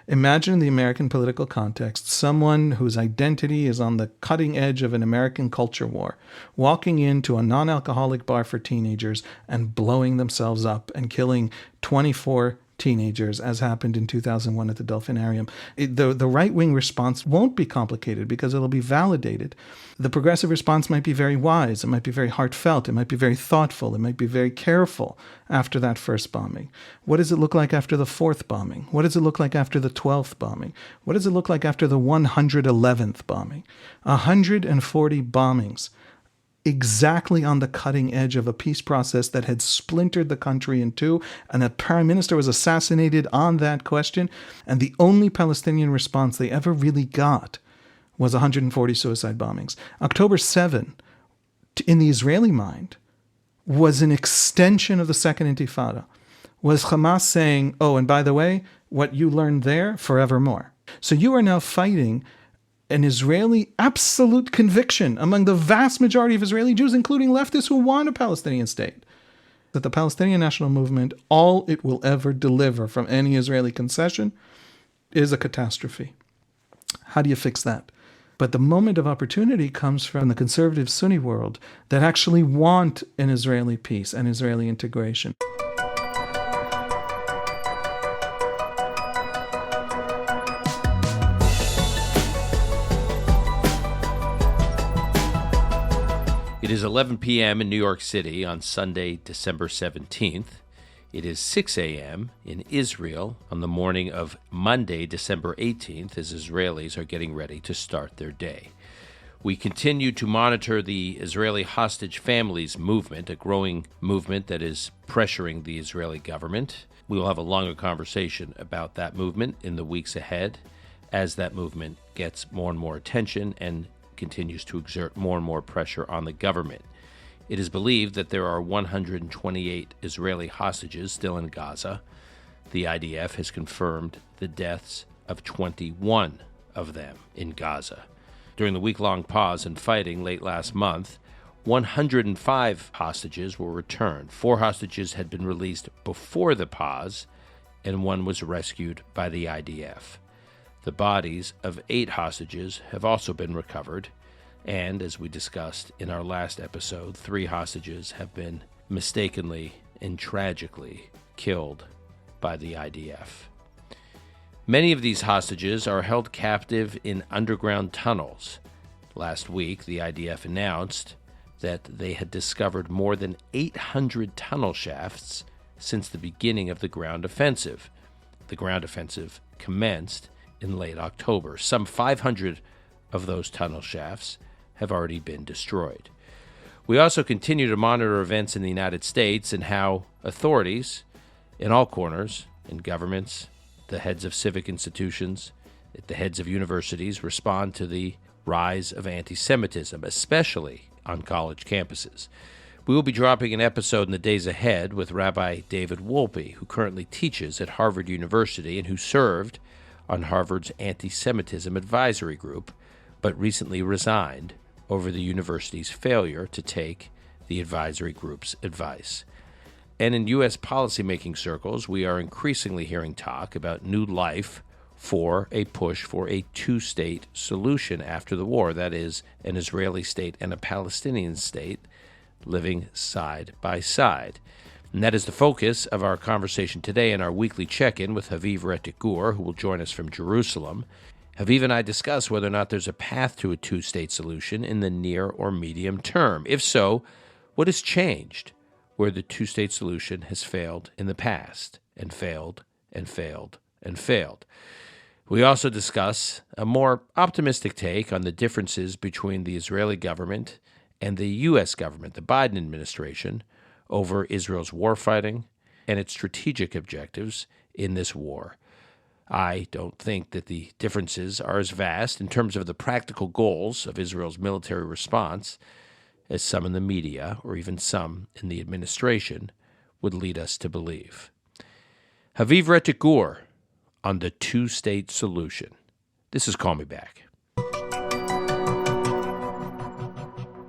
Imagine in the American political context, someone whose identity is on the cutting edge of an American culture war, walking into a non-alcoholic bar for teenagers and blowing themselves up and killing 24 teenagers, as happened in 2001 at the Delphinarium. The right-wing response won't be complicated because it'll be validated. The progressive response might be very wise. It might be very heartfelt. It might be very thoughtful. It might be very careful after that first bombing. What does it look like after the fourth bombing? What does it look like after the 12th bombing? What does it look like after the 111th bombing? 140 bombings, exactly on the cutting edge of a peace process that had splintered the country in two, and a prime minister was assassinated on that question, and the only Palestinian response they ever really got was 140 suicide bombings. October 7, in the Israeli mind, was an extension of the Second Intifada, was Hamas saying, oh, and by the way, what you learned there, forevermore. So you are now fighting an Israeli absolute conviction among the vast majority of Israeli Jews, including leftists who want a Palestinian state, that the Palestinian national movement, all it will ever deliver from any Israeli concession is a catastrophe. How do you fix that? But the moment of opportunity comes from the conservative Sunni world that actually want an Israeli peace and Israeli integration. It is 11 p.m. in New York City on Sunday, December 17th. It is 6 a.m. in Israel on the morning of Monday, December 18th, as Israelis are getting ready to start their day. We continue to monitor the Israeli hostage families movement, a growing movement that is pressuring the Israeli government. We will have a longer conversation about that movement in the weeks ahead as that movement gets more and more attention and continues to exert more and more pressure on the government. It is believed that there are 128 Israeli hostages still in Gaza. The IDF has confirmed the deaths of 21 of them in Gaza. During the week-long pause in fighting late last month, 105 hostages were returned. 4 hostages had been released before the pause, and 1 was rescued by the IDF. The bodies of 8 hostages have also been recovered, and as we discussed in our last episode, 3 hostages have been mistakenly and tragically killed by the IDF. Many of these hostages are held captive in underground tunnels. Last week, the IDF announced that they had discovered more than 800 tunnel shafts since the beginning of the ground offensive. The ground offensive commenced in late October. Some 500 of those tunnel shafts have already been destroyed. We also continue to monitor events in the United States and how authorities in all corners, in governments, the heads of civic institutions, the heads of universities respond to the rise of anti-Semitism, especially on college campuses. We will be dropping an episode in the days ahead with Rabbi David Wolpe, who currently teaches at Harvard University and who served on Harvard's anti-Semitism advisory group, but recently resigned over the university's failure to take the advisory group's advice. And in U.S. policymaking circles, we are increasingly hearing talk about new life for a push for a two-state solution after the war. That is, an Israeli state and a Palestinian state living side by side. And that is the focus of our conversation today in our weekly check-in with Haviv Rettig Gur, who will join us from Jerusalem. Haviv and I discuss whether or not there's a path to a two-state solution in the near or medium term. If so, what has changed where the two-state solution has failed in the past and failed and failed and failed? We also discuss a more optimistic take on the differences between the Israeli government and the U.S. government, the Biden administration, over Israel's warfighting and its strategic objectives in this war. I don't think that the differences are as vast in terms of the practical goals of Israel's military response as some in the media or even some in the administration would lead us to believe. Haviv Rettig Gur on the two-state solution. This is Call Me Back.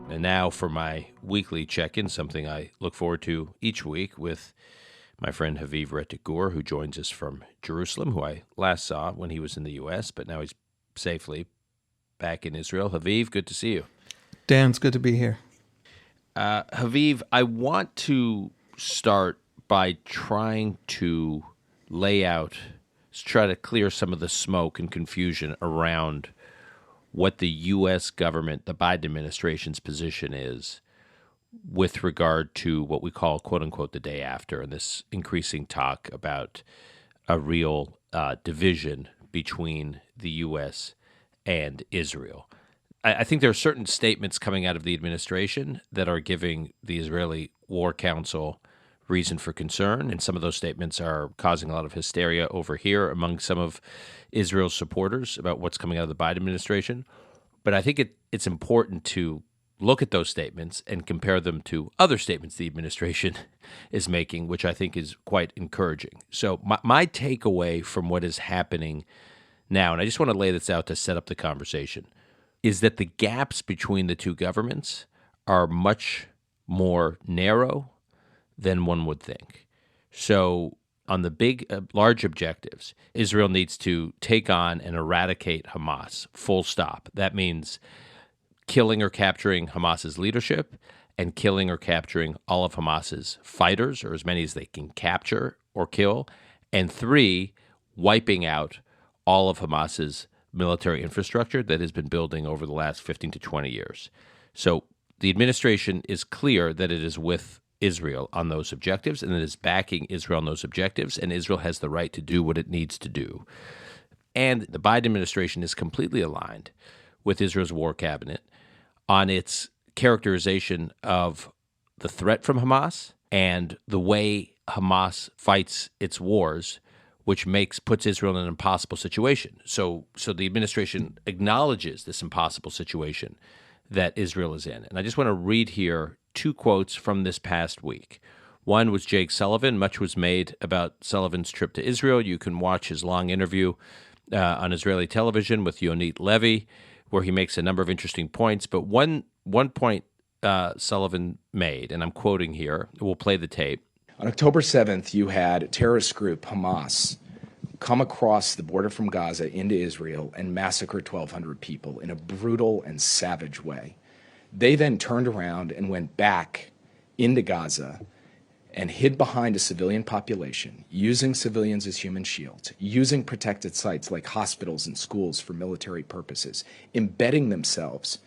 And now for my weekly check-in, something I look forward to each week with my friend Haviv Rettig Gur, who joins us from Jerusalem, who I last saw when he was in the U.S., but now he's safely back in Israel. Haviv, good to see you. Dan, it's good to be here. Haviv, I want to start by trying to try to clear some of the smoke and confusion around what the U.S. government, the Biden administration's position is with regard to what we call, quote unquote, the day after, and this increasing talk about a real division between the U.S. and Israel. I think there are certain statements coming out of the administration that are giving the Israeli War Council reason for concern, and some of those statements are causing a lot of hysteria over here among some of Israel's supporters about what's coming out of the Biden administration. But I think it's important to look at those statements and compare them to other statements the administration is making, which I think is quite encouraging. So my takeaway from what is happening now, and I just want to lay this out to set up the conversation, is that the gaps between the two governments are much more narrow than one would think. So on the large objectives, Israel needs to take on and eradicate Hamas, full stop. That means killing or capturing Hamas's leadership and killing or capturing all of Hamas's fighters, or as many as they can capture or kill. And 3, wiping out all of Hamas's military infrastructure that has been building over the last 15 to 20 years. So the administration is clear that it is with Israel on those objectives, and it is backing Israel on those objectives, and Israel has the right to do what it needs to do. And the Biden administration is completely aligned with Israel's war cabinet on its characterization of the threat from Hamas and the way Hamas fights its wars, which puts Israel in an impossible situation. So the administration acknowledges this impossible situation that Israel is in. And I just want to read here 2 quotes from this past week. One was Jake Sullivan. Much was made about Sullivan's trip to Israel. You can watch his long interview on Israeli television with Yonit Levy, where he makes a number of interesting points. But one point Sullivan made, and I'm quoting here, we'll play the tape. On October 7th, you had terrorist group Hamas come across the border from Gaza into Israel and massacre 1,200 people in a brutal and savage way. They then turned around and went back into Gaza and hid behind a civilian population, using civilians as human shields, using protected sites like hospitals and schools for military purposes, embedding themselves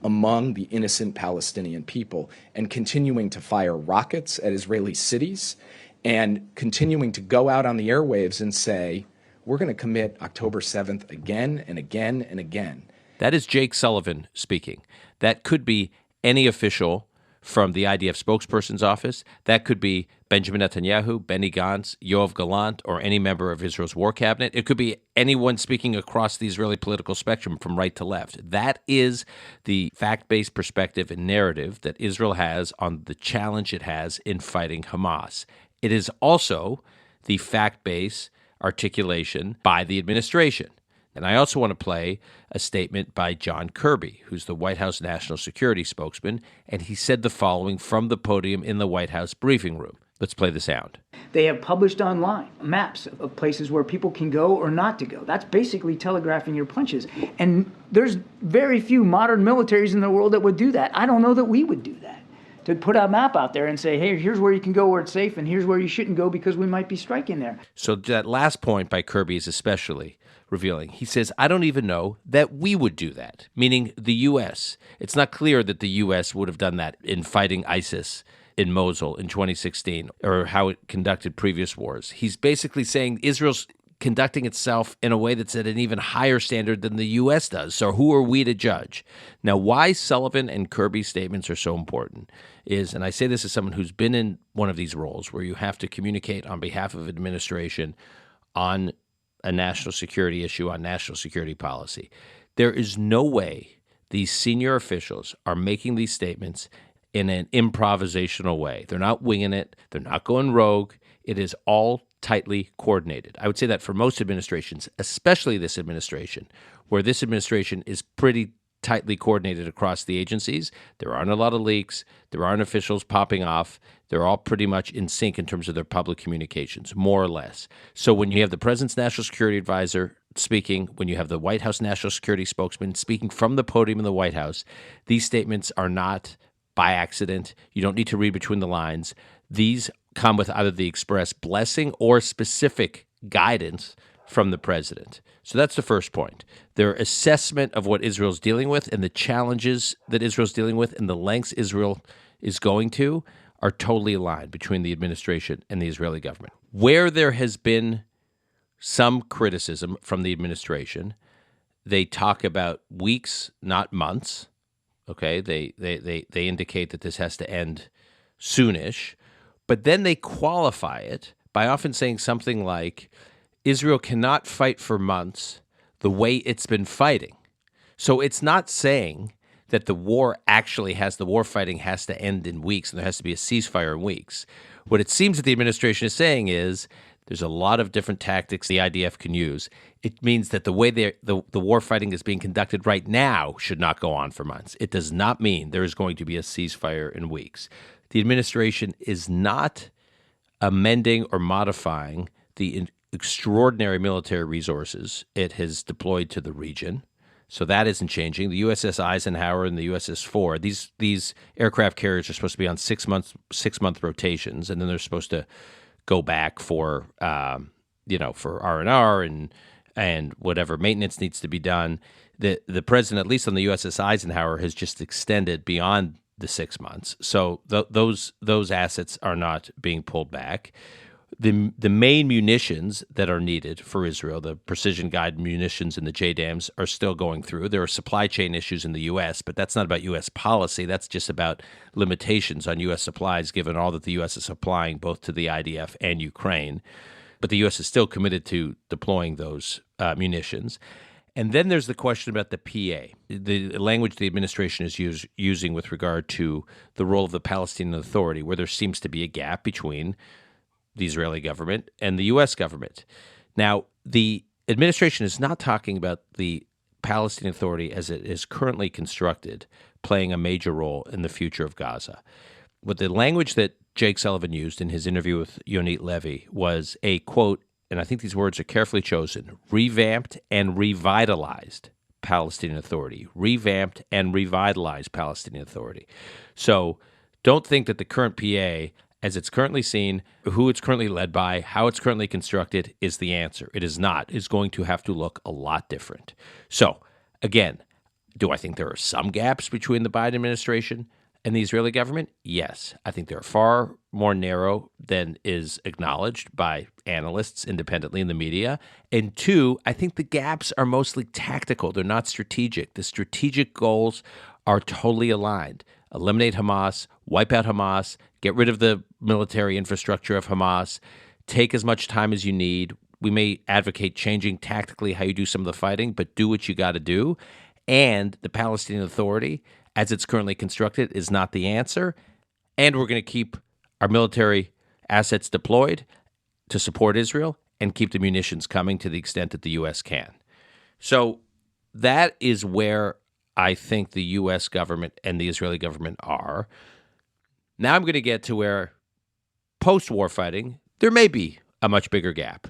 among the innocent Palestinian people, and continuing to fire rockets at Israeli cities, and continuing to go out on the airwaves and say, we're going to commit October 7th again and again and again. That is Jake Sullivan speaking. That could be any official from the IDF spokesperson's office. That could be Benjamin Netanyahu, Benny Gantz, Yoav Gallant, or any member of Israel's war cabinet. It could be anyone speaking across the Israeli political spectrum from right to left. That is the fact-based perspective and narrative that Israel has on the challenge it has in fighting Hamas. It is also the fact-based articulation by the administration. And I also want to play a statement by John Kirby, who's the White House national security spokesman, and he said the following from the podium in the White House briefing room. Let's play the sound. They have published online maps of places where people can go or not to go. That's basically telegraphing your punches. And there's very few modern militaries in the world that would do that. I don't know that we would do that, to put a map out there and say, hey, here's where you can go where it's safe, and here's where you shouldn't go because we might be striking there. So that last point by Kirby is especially revealing. He says, I don't even know that we would do that, meaning the U.S. It's not clear that the U.S. would have done that in fighting ISIS in Mosul in 2016 or how it conducted previous wars. He's basically saying Israel's conducting itself in a way that's at an even higher standard than the U.S. does. So who are we to judge? Now, why Sullivan and Kirby's statements are so important is, and I say this as someone who's been in one of these roles where you have to communicate on behalf of administration on a national security issue, on national security policy. There is no way these senior officials are making these statements in an improvisational way. They're not winging it. They're not going rogue. It is all tightly coordinated. I would say that for most administrations, especially this administration, where this administration is pretty tightly coordinated across the agencies. There aren't a lot of leaks. There aren't officials popping off. They're all pretty much in sync in terms of their public communications, more or less. So when you have the president's national security advisor speaking, when you have the White House national security spokesman speaking from the podium in the White House, these statements are not by accident. You don't need to read between the lines. These come with either the express blessing or specific guidance from the president. So that's the first point. Their assessment of what Israel's dealing with and the challenges that Israel's dealing with and the lengths Israel is going to are totally aligned between the administration and the Israeli government. Where there has been some criticism from the administration, they talk about weeks, not months. Okay, they indicate that this has to end soonish, but then they qualify it by often saying something like, Israel cannot fight for months the way it's been fighting. So it's not saying that the war fighting has to end in weeks and there has to be a ceasefire in weeks. What it seems that the administration is saying is there's a lot of different tactics the IDF can use. It means that the way the war fighting is being conducted right now should not go on for months. It does not mean there is going to be a ceasefire in weeks. The administration is not amending or modifying the extraordinary military resources it has deployed to the region. So that isn't changing. The USS Eisenhower and the USS Ford, these aircraft carriers are supposed to be on 6-month rotations, and then they're supposed to go back for for R&R and whatever maintenance needs to be done. The president, at least on the USS Eisenhower, has just extended beyond the 6 months. So those assets are not being pulled back. The main munitions that are needed for Israel, the precision-guided munitions and the JDAMs, are still going through. There are supply chain issues in the U.S., but that's not about U.S. policy. That's just about limitations on U.S. supplies, given all that the U.S. is supplying both to the IDF and Ukraine. But the U.S. is still committed to deploying those munitions. And then there's the question about the PA, the language the administration is using with regard to the role of the Palestinian Authority, where there seems to be a gap between the Israeli government and the U.S. government. Now, the administration is not talking about the Palestinian Authority as it is currently constructed playing a major role in the future of Gaza. What the language that Jake Sullivan used in his interview with Yonit Levy was a, quote, and I think these words are carefully chosen, revamped and revitalized Palestinian Authority. Revamped and revitalized Palestinian Authority. So don't think that the current PA, as it's currently seen, who it's currently led by, how it's currently constructed, is the answer. It is not. It's going to have to look a lot different. So, again, do I think there are some gaps between the Biden administration and the Israeli government? Yes. I think they're far more narrow than is acknowledged by analysts independently in the media. And two, I think the gaps are mostly tactical. They're not strategic. The strategic goals are totally aligned. Eliminate Hamas, wipe out Hamas, get rid of the military infrastructure of Hamas, take as much time as you need. We may advocate changing tactically how you do some of the fighting, but do what you got to do. And the Palestinian Authority, as it's currently constructed, is not the answer. And we're going to keep our military assets deployed to support Israel and keep the munitions coming to the extent that the U.S. can. So that is where I think the U.S. government and the Israeli government are. Now I'm going to get to where post-war fighting, there may be a much bigger gap,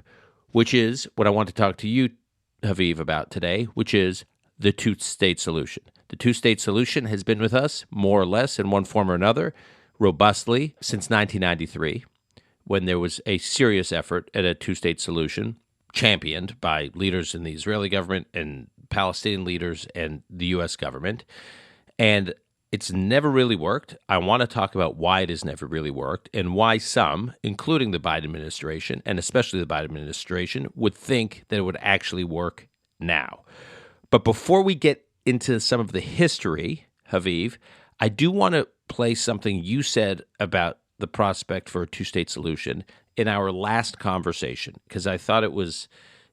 which is what I want to talk to you, Haviv, about today, which is the two-state solution. The two-state solution has been with us, more or less, in one form or another, robustly since 1993, when there was a serious effort at a two-state solution championed by leaders in the Israeli government and Palestinian leaders and the U.S. government. And it's never really worked. I want to talk about why it has never really worked and why some, including the Biden administration, and especially the Biden administration, would think that it would actually work now. But before we get into some of the history, Haviv, I do want to play something you said about the prospect for a two-state solution in our last conversation, because I thought it was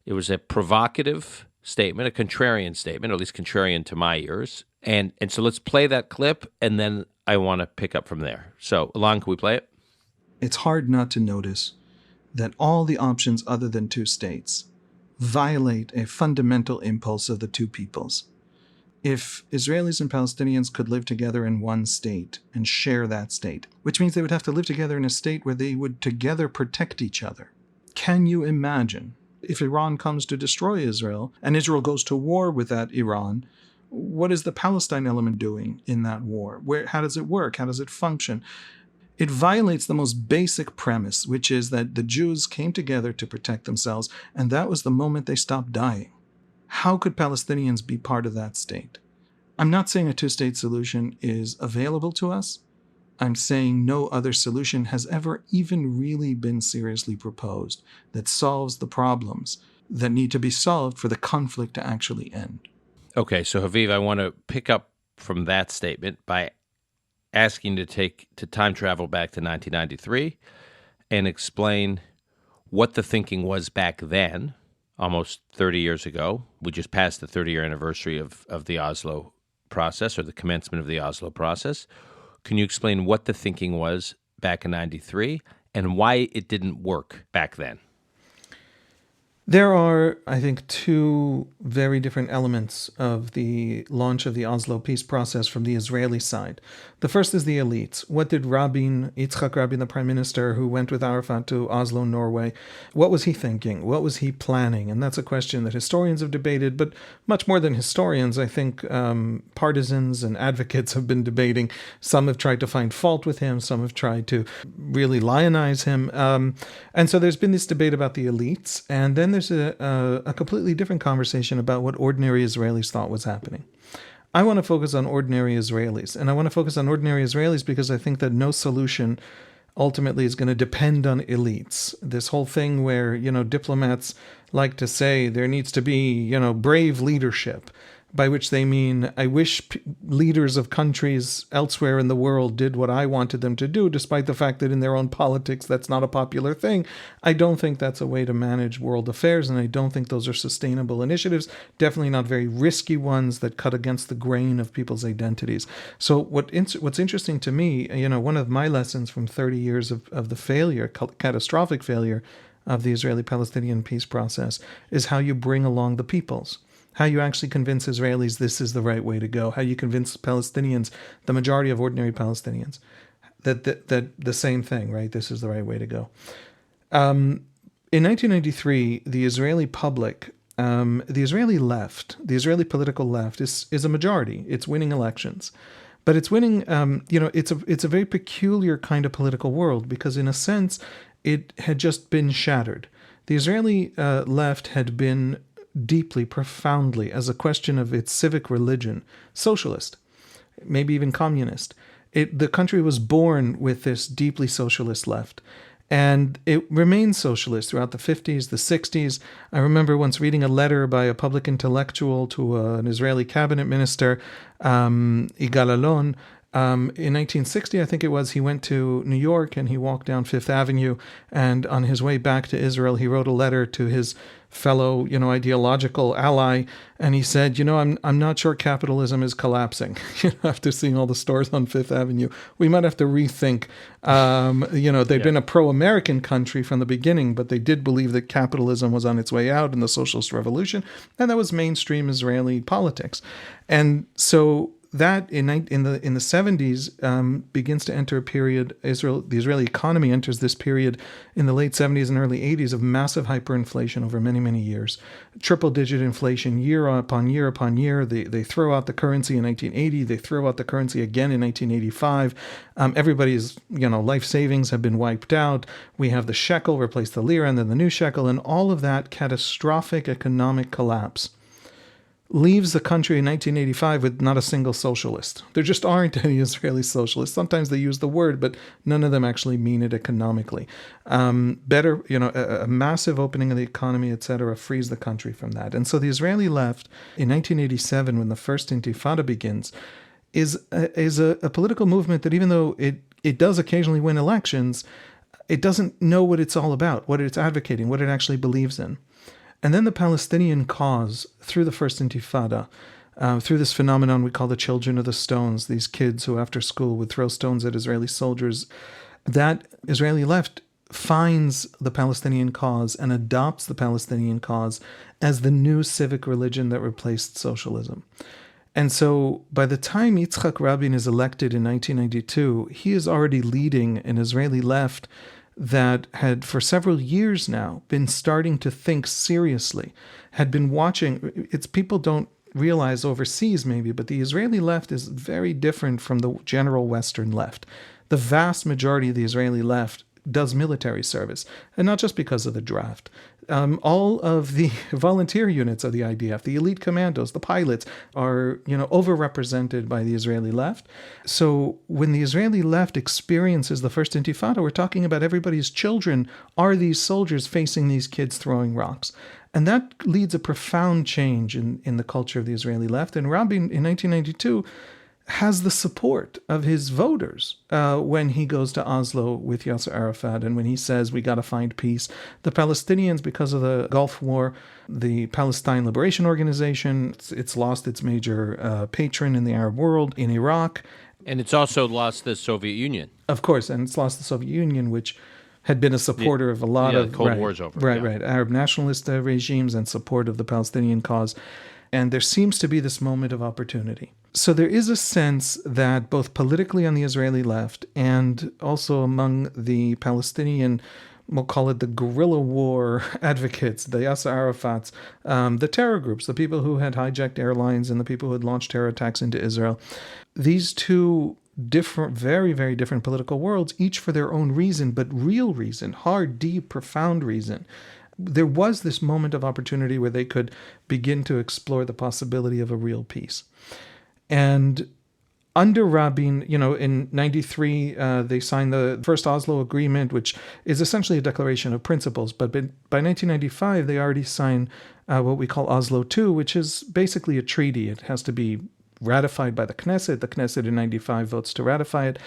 a provocative statement, a contrarian statement, or at least contrarian to my ears. And so let's play that clip, and then I want to pick up from there. So, Alon, can we play it? It's hard not to notice that all the options other than two states violate a fundamental impulse of the two peoples. if Israelis and Palestinians could live together in one state and share that state, which means they would have to live together in a state where they would together protect each other. Can you imagine if Iran comes to destroy Israel and Israel goes to war with that Iran? What is the Palestine element doing in that war? How does it work? How does it function? It violates the most basic premise, which is that the Jews came together to protect themselves, and that was the moment they stopped dying. How could Palestinians be part of that state? I'm not saying a two-state solution is available to us. I'm saying no other solution has ever even really been seriously proposed that solves the problems that need to be solved for the conflict to actually end. Okay, so Haviv, I want to pick up from that statement by asking to time travel back to 1993 and explain what the thinking was back then, almost 30 years ago. We just passed the 30-year anniversary of the Oslo process, or the commencement of the Oslo process. Can you explain what the thinking was back in 93 and why it didn't work back then? There are, I think, two very different elements of the launch of the Oslo peace process from the Israeli side. The first is the elites. What did Yitzhak Rabin, the prime minister who went with Arafat to Oslo, Norway, what was he thinking? What was he planning? And that's a question that historians have debated, but much more than historians, I think partisans and advocates have been debating. Some have tried to find fault with him. Some have tried to really lionize him. And so there's been this debate about the elites. And then there's a completely different conversation about what ordinary Israelis thought was happening. I want to focus on ordinary Israelis, and I want to focus on ordinary Israelis because I think that no solution ultimately is going to depend on elites. This whole thing where, diplomats like to say there needs to be, brave leadership, by which they mean I wish leaders of countries elsewhere in the world did what I wanted them to do, despite the fact that in their own politics that's not a popular thing. I don't think that's a way to manage world affairs, and I don't think those are sustainable initiatives, definitely not very risky ones that cut against the grain of people's identities. So what's interesting to me, one of my lessons from 30 years of the failure, catastrophic failure of the Israeli-Palestinian peace process, is how you bring along the peoples. How you actually convince Israelis this is the right way to go. How you convince Palestinians, the majority of ordinary Palestinians, that the same thing, right? This is the right way to go. In 1993, the Israeli public, the Israeli left, the Israeli political left is a majority. It's winning elections. But it's winning, it's a very peculiar kind of political world because in a sense, it had just been shattered. The Israeli left had been deeply, profoundly, as a question of its civic religion, socialist, maybe even communist. The country was born with this deeply socialist left, and it remained socialist throughout the 50s, the 60s. I remember once reading a letter by a public intellectual to an Israeli cabinet minister, Yigal Allon. In 1960, I think it was, he went to New York and he walked down Fifth Avenue, and on his way back to Israel, he wrote a letter to his fellow, ideological ally, and he said, I'm not sure capitalism is collapsing. After seeing all the stores on Fifth Avenue, we might have to rethink. They've been a pro-American country from the beginning, but they did believe that capitalism was on its way out in the socialist revolution, and that was mainstream Israeli politics. And so that in the 70s begins to enter a period. The Israeli economy enters this period in the late 70s and early 80s of massive hyperinflation over many, many years. Triple-digit inflation year upon year upon year. They throw out the currency in 1980. They throw out the currency again in 1985. Everybody's life savings have been wiped out. We have the shekel replace the lira, and then the new shekel, and all of that catastrophic economic collapse leaves the country in 1985 with not a single socialist. There just aren't any Israeli socialists. Sometimes they use the word, but none of them actually mean it economically. A massive opening of the economy, etc., frees the country from that. And so the Israeli left in 1987, when the first Intifada begins, is a political movement that, even though it does occasionally win elections, it doesn't know what it's all about, what it's advocating, what it actually believes in. And then the Palestinian cause, through the First Intifada, through this phenomenon we call the children of the stones, these kids who after school would throw stones at Israeli soldiers, that Israeli left finds the Palestinian cause and adopts the Palestinian cause as the new civic religion that replaced socialism. And so by the time Yitzhak Rabin is elected in 1992, he is already leading an Israeli left that had for several years now been starting to think seriously, had been watching. It's people don't realize overseas maybe, but the Israeli left is very different from the general Western left. The vast majority of the Israeli left does military service, and not just because of the draft. All of the volunteer units of the IDF, the elite commandos, the pilots, are overrepresented by the Israeli left. So when the Israeli left experiences the first Intifada, we're talking about everybody's children are these soldiers facing these kids throwing rocks. And that leads a profound change in the culture of the Israeli left. And Rabin, in 1992, has the support of his voters when he goes to Oslo with Yasser Arafat and when he says we got to find peace. The Palestinians, because of the Gulf War, the Palestine Liberation Organization, it's lost its major patron in the Arab world, in Iraq. And it's also lost the Soviet Union. Of course, and it's lost the Soviet Union, which had been a supporter of a lot of... the Cold War's over. Right. Arab nationalist regimes and support of the Palestinian cause. And there seems to be this moment of opportunity. So there is a sense that both politically on the Israeli left and also among the Palestinian, we'll call it the guerrilla war advocates, the Yasser Arafats, the terror groups, the people who had hijacked airlines and the people who had launched terror attacks into Israel, these two different, very, very different political worlds, each for their own reason, but real reason, hard, deep, profound reason. There was this moment of opportunity where they could begin to explore the possibility of a real peace. And under Rabin, in 93, they signed the first Oslo Agreement, which is essentially a declaration of principles. But by 1995, they already signed what we call Oslo II, which is basically a treaty. It has to be ratified by the Knesset. The Knesset in 95 votes to ratify it.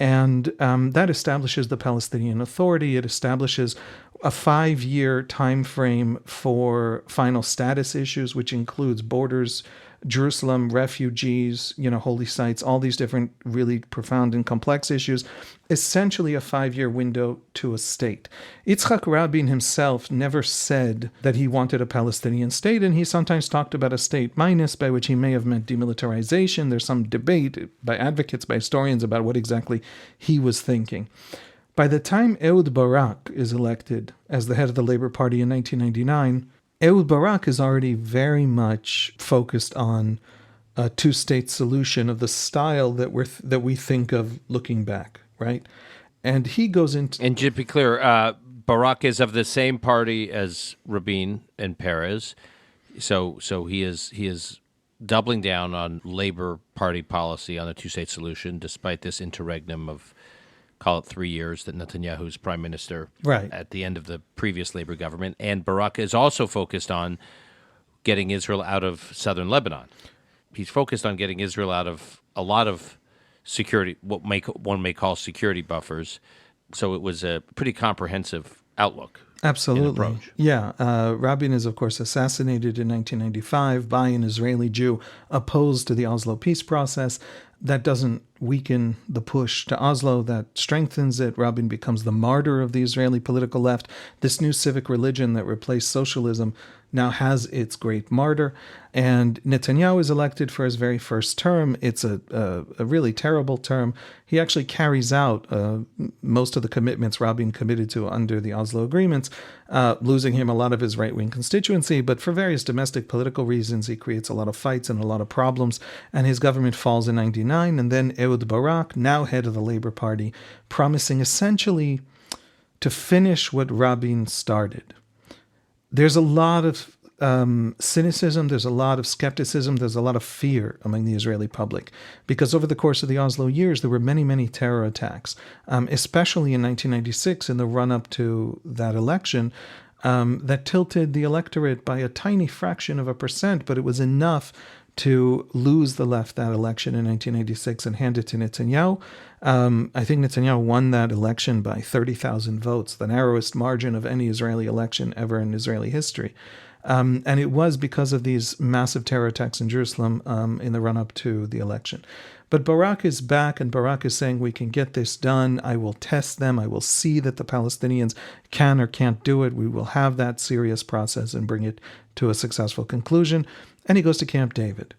And that establishes the Palestinian Authority. It establishes a 5-year time frame for final status issues, which includes borders, Jerusalem, refugees, holy sites, all these different really profound and complex issues, essentially a 5-year window to a state. Yitzhak Rabin himself never said that he wanted a Palestinian state, and he sometimes talked about a state minus, by which he may have meant demilitarization. There's some debate by advocates, by historians, about what exactly he was thinking. By the time Ehud Barak is elected as the head of the Labour Party in 1999, Ehud Barak is already very much focused on a two-state solution of the style that we think of looking back, right? And he goes into... And to be clear, Barak is of the same party as Rabin and Peres, so he is doubling down on Labour Party policy on the two-state solution, despite this interregnum of, call it 3 years, that Netanyahu's prime minister at the end of the previous Labour government. And Barak is also focused on getting Israel out of southern Lebanon. He's focused on getting Israel out of a lot of security, what one may call security buffers. So it was a pretty comprehensive outlook. Absolutely. Yeah. Rabin is, of course, assassinated in 1995 by an Israeli Jew opposed to the Oslo peace process. That doesn't weaken the push to Oslo, that strengthens it. Rabin becomes the martyr of the Israeli political left. This new civic religion that replaced socialism now has its great martyr. And Netanyahu is elected for his very first term. It's a really terrible term. He actually carries out most of the commitments Rabin committed to under the Oslo agreements, losing him a lot of his right-wing constituency. But for various domestic political reasons, he creates a lot of fights and a lot of problems. And his government falls in 99. And then Ehud Barak, now head of the Labour Party, promising essentially to finish what Rabin started. There's a lot of cynicism, there's a lot of skepticism, there's a lot of fear among the Israeli public, because over the course of the Oslo years, there were many, many terror attacks, especially in 1996 in the run-up to that election, that tilted the electorate by a tiny fraction of a percent, but it was enough to lose the left that election in 1996 and hand it to Netanyahu. I think Netanyahu won that election by 30,000 votes, the narrowest margin of any Israeli election ever in Israeli history. And it was because of these massive terror attacks in Jerusalem in the run-up to the election. But Barak is back, and Barak is saying, we can get this done. I will test them. I will see that the Palestinians can or can't do it. We will have that serious process and bring it to a successful conclusion. And he goes to Camp David.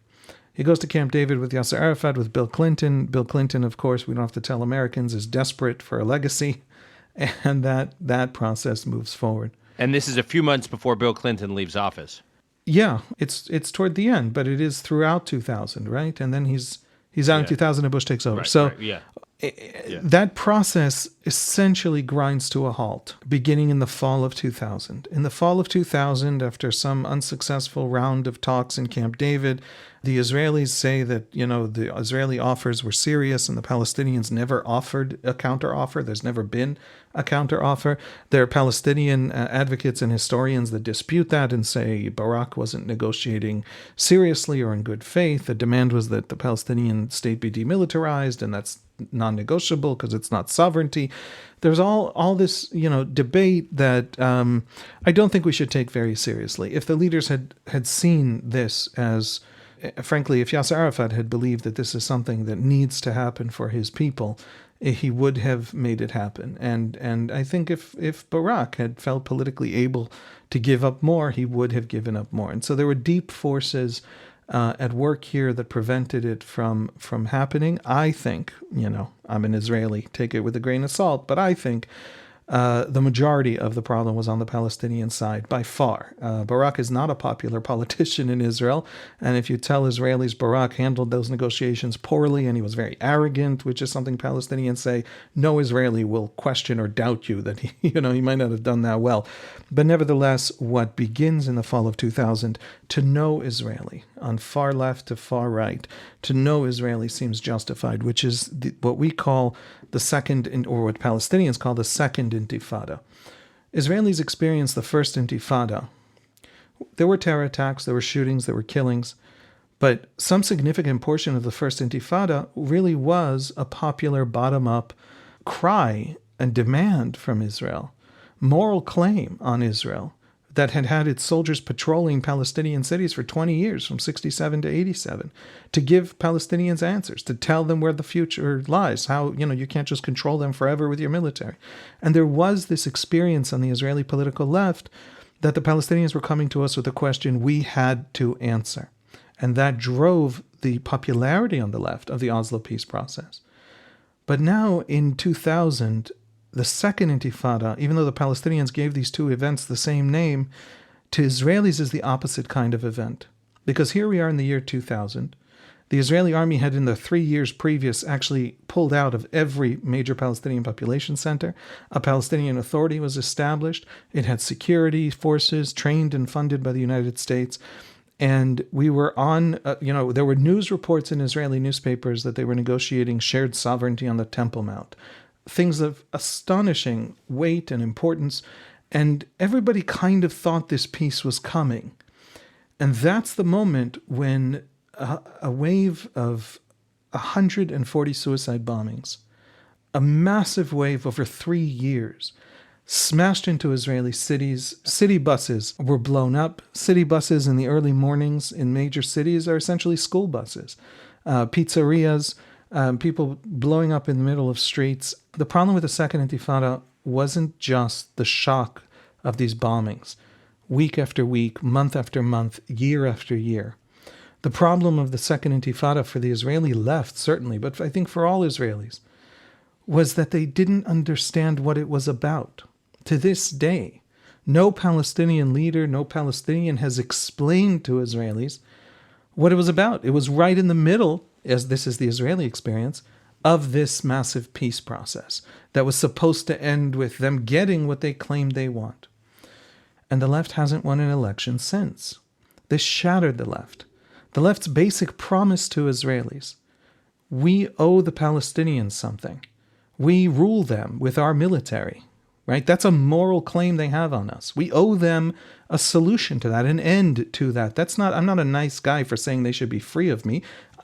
He goes to Camp David with Yasser Arafat, with Bill Clinton. Bill Clinton, of course, we don't have to tell Americans, is desperate for a legacy. And that process moves forward. And this is a few months before Bill Clinton leaves office. Yeah, it's toward the end, but it is throughout 2000, right? And then he's out in 2000 and Bush takes over. That process essentially grinds to a halt, beginning in the fall of 2000. In the fall of 2000, after some unsuccessful round of talks in Camp David, the Israelis say that, the Israeli offers were serious and the Palestinians never offered a counteroffer. There's never been a counteroffer. There are Palestinian advocates and historians that dispute that and say Barak wasn't negotiating seriously or in good faith. The demand was that the Palestinian state be demilitarized, and that's non-negotiable because it's not sovereignty. There's all this, debate that I don't think we should take very seriously. If the leaders had seen this as, frankly, if Yasser Arafat had believed that this is something that needs to happen for his people, he would have made it happen. And I think if Barak had felt politically able to give up more, he would have given up more. And so there were deep forces at work here that prevented it from happening. I think, I'm an Israeli, take it with a grain of salt, but I think the majority of the problem was on the Palestinian side by far. Barak is not a popular politician in Israel. And if you tell Israelis Barak handled those negotiations poorly and he was very arrogant, which is something Palestinians say, no Israeli will question or doubt you that he might not have done that well. But nevertheless, what begins in the fall of 2000, to no Israeli, on far left to far right, to no Israeli seems justified, which is what we call the second, or what Palestinians call the second intifada. Israelis experienced the first intifada. There were terror attacks, there were shootings, there were killings, but some significant portion of the first intifada really was a popular bottom-up cry and demand from Israel, moral claim on Israel, that had had its soldiers patrolling Palestinian cities for 20 years, from 67 to 87, to give Palestinians answers, to tell them where the future lies, how, you can't just control them forever with your military. And there was this experience on the Israeli political left that the Palestinians were coming to us with a question we had to answer. And that drove the popularity on the left of the Oslo peace process. But now in 2000, the second intifada, even though the Palestinians gave these two events the same name, to Israelis is the opposite kind of event. Because here we are in the year 2000. The Israeli army had in the 3 years previous actually pulled out of every major Palestinian population center. A Palestinian Authority was established. It had security forces trained and funded by the United States. And we were on, there were news reports in Israeli newspapers that they were negotiating shared sovereignty on the Temple Mount. Things of astonishing weight and importance, and everybody kind of thought this peace was coming. And that's the moment when a wave of 140 suicide bombings, a massive wave over 3 years, smashed into Israeli cities. City buses were blown up. City buses in the early mornings in major cities are essentially school buses. Pizzerias, people blowing up in the middle of streets. The problem with the second intifada wasn't just the shock of these bombings, week after week, month after month, year after year. The problem of the second intifada for the Israeli left, certainly, but I think for all Israelis, was that they didn't understand what it was about. To this day, no Palestinian leader, no Palestinian has explained to Israelis what it was about. It was right in the middle, as this is the Israeli experience, of this massive peace process that was supposed to end with them getting what they claimed they want. And the left hasn't won an election since. This shattered the left. The left's basic promise to Israelis: we owe the Palestinians something. We rule them with our military, right? That's a moral claim they have on us. We owe them a solution to that, an end to that. I'm not a nice guy for saying they should be free of me.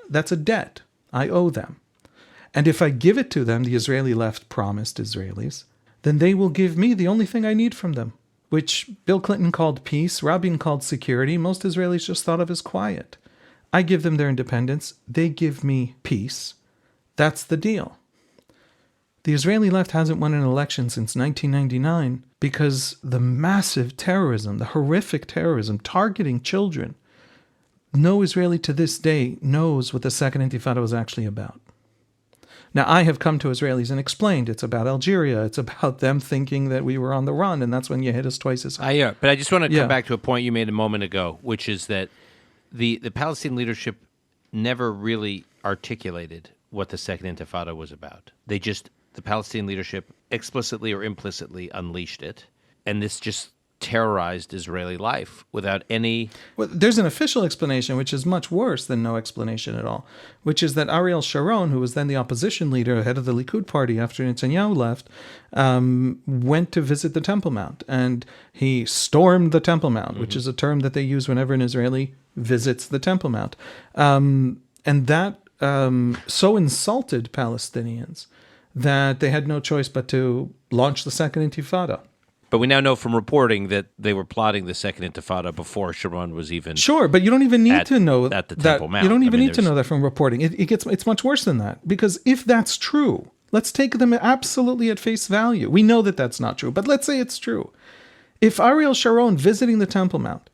That's a debt. I owe them. And if I give it to them, the Israeli left promised Israelis, then they will give me the only thing I need from them, which Bill Clinton called peace, Rabin called security. Most Israelis just thought of as quiet. I give them their independence. They give me peace. That's the deal. The Israeli left hasn't won an election since 1999 because the massive terrorism, the horrific terrorism targeting children, no Israeli to this day knows what the Second Intifada was actually about. Now, I have come to Israelis and explained it's about Algeria. It's about them thinking that we were on the run, and that's when you hit us twice as hard. But I just want to come back to a point you made a moment ago, which is that the Palestinian leadership never really articulated what the Second Intifada was about. The Palestinian leadership explicitly or implicitly unleashed it, and this just terrorized Israeli life without any... Well, there's an official explanation, which is much worse than no explanation at all, which is that Ariel Sharon, who was then the opposition leader, head of the Likud party after Netanyahu left, went to visit the Temple Mount, and he stormed the Temple Mount, which is a term that they use whenever an Israeli visits the Temple Mount. And that so insulted Palestinians that they had no choice but to launch the Second Intifada. But we now know from reporting that they were plotting the Second Intifada before Sharon was even... Sure, but you don't even need to know at the that. Temple Mount. You don't even need to know that from reporting. It's much worse than that. Because if that's true, let's take them absolutely at face value. We know that that's not true, but let's say it's true. If Ariel Sharon visiting the Temple Mount,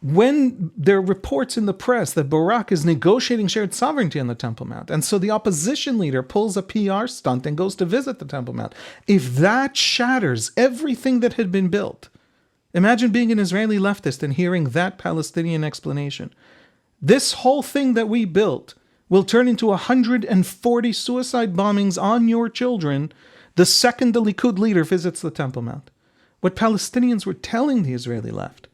when there are reports in the press that Barak is negotiating shared sovereignty on the Temple Mount, and so the opposition leader pulls a PR stunt and goes to visit the Temple Mount, if that shatters everything that had been built, imagine being an Israeli leftist and hearing that Palestinian explanation. This whole thing that we built will turn into 140 suicide bombings on your children the second the Likud leader visits the Temple Mount. What Palestinians were telling the Israeli left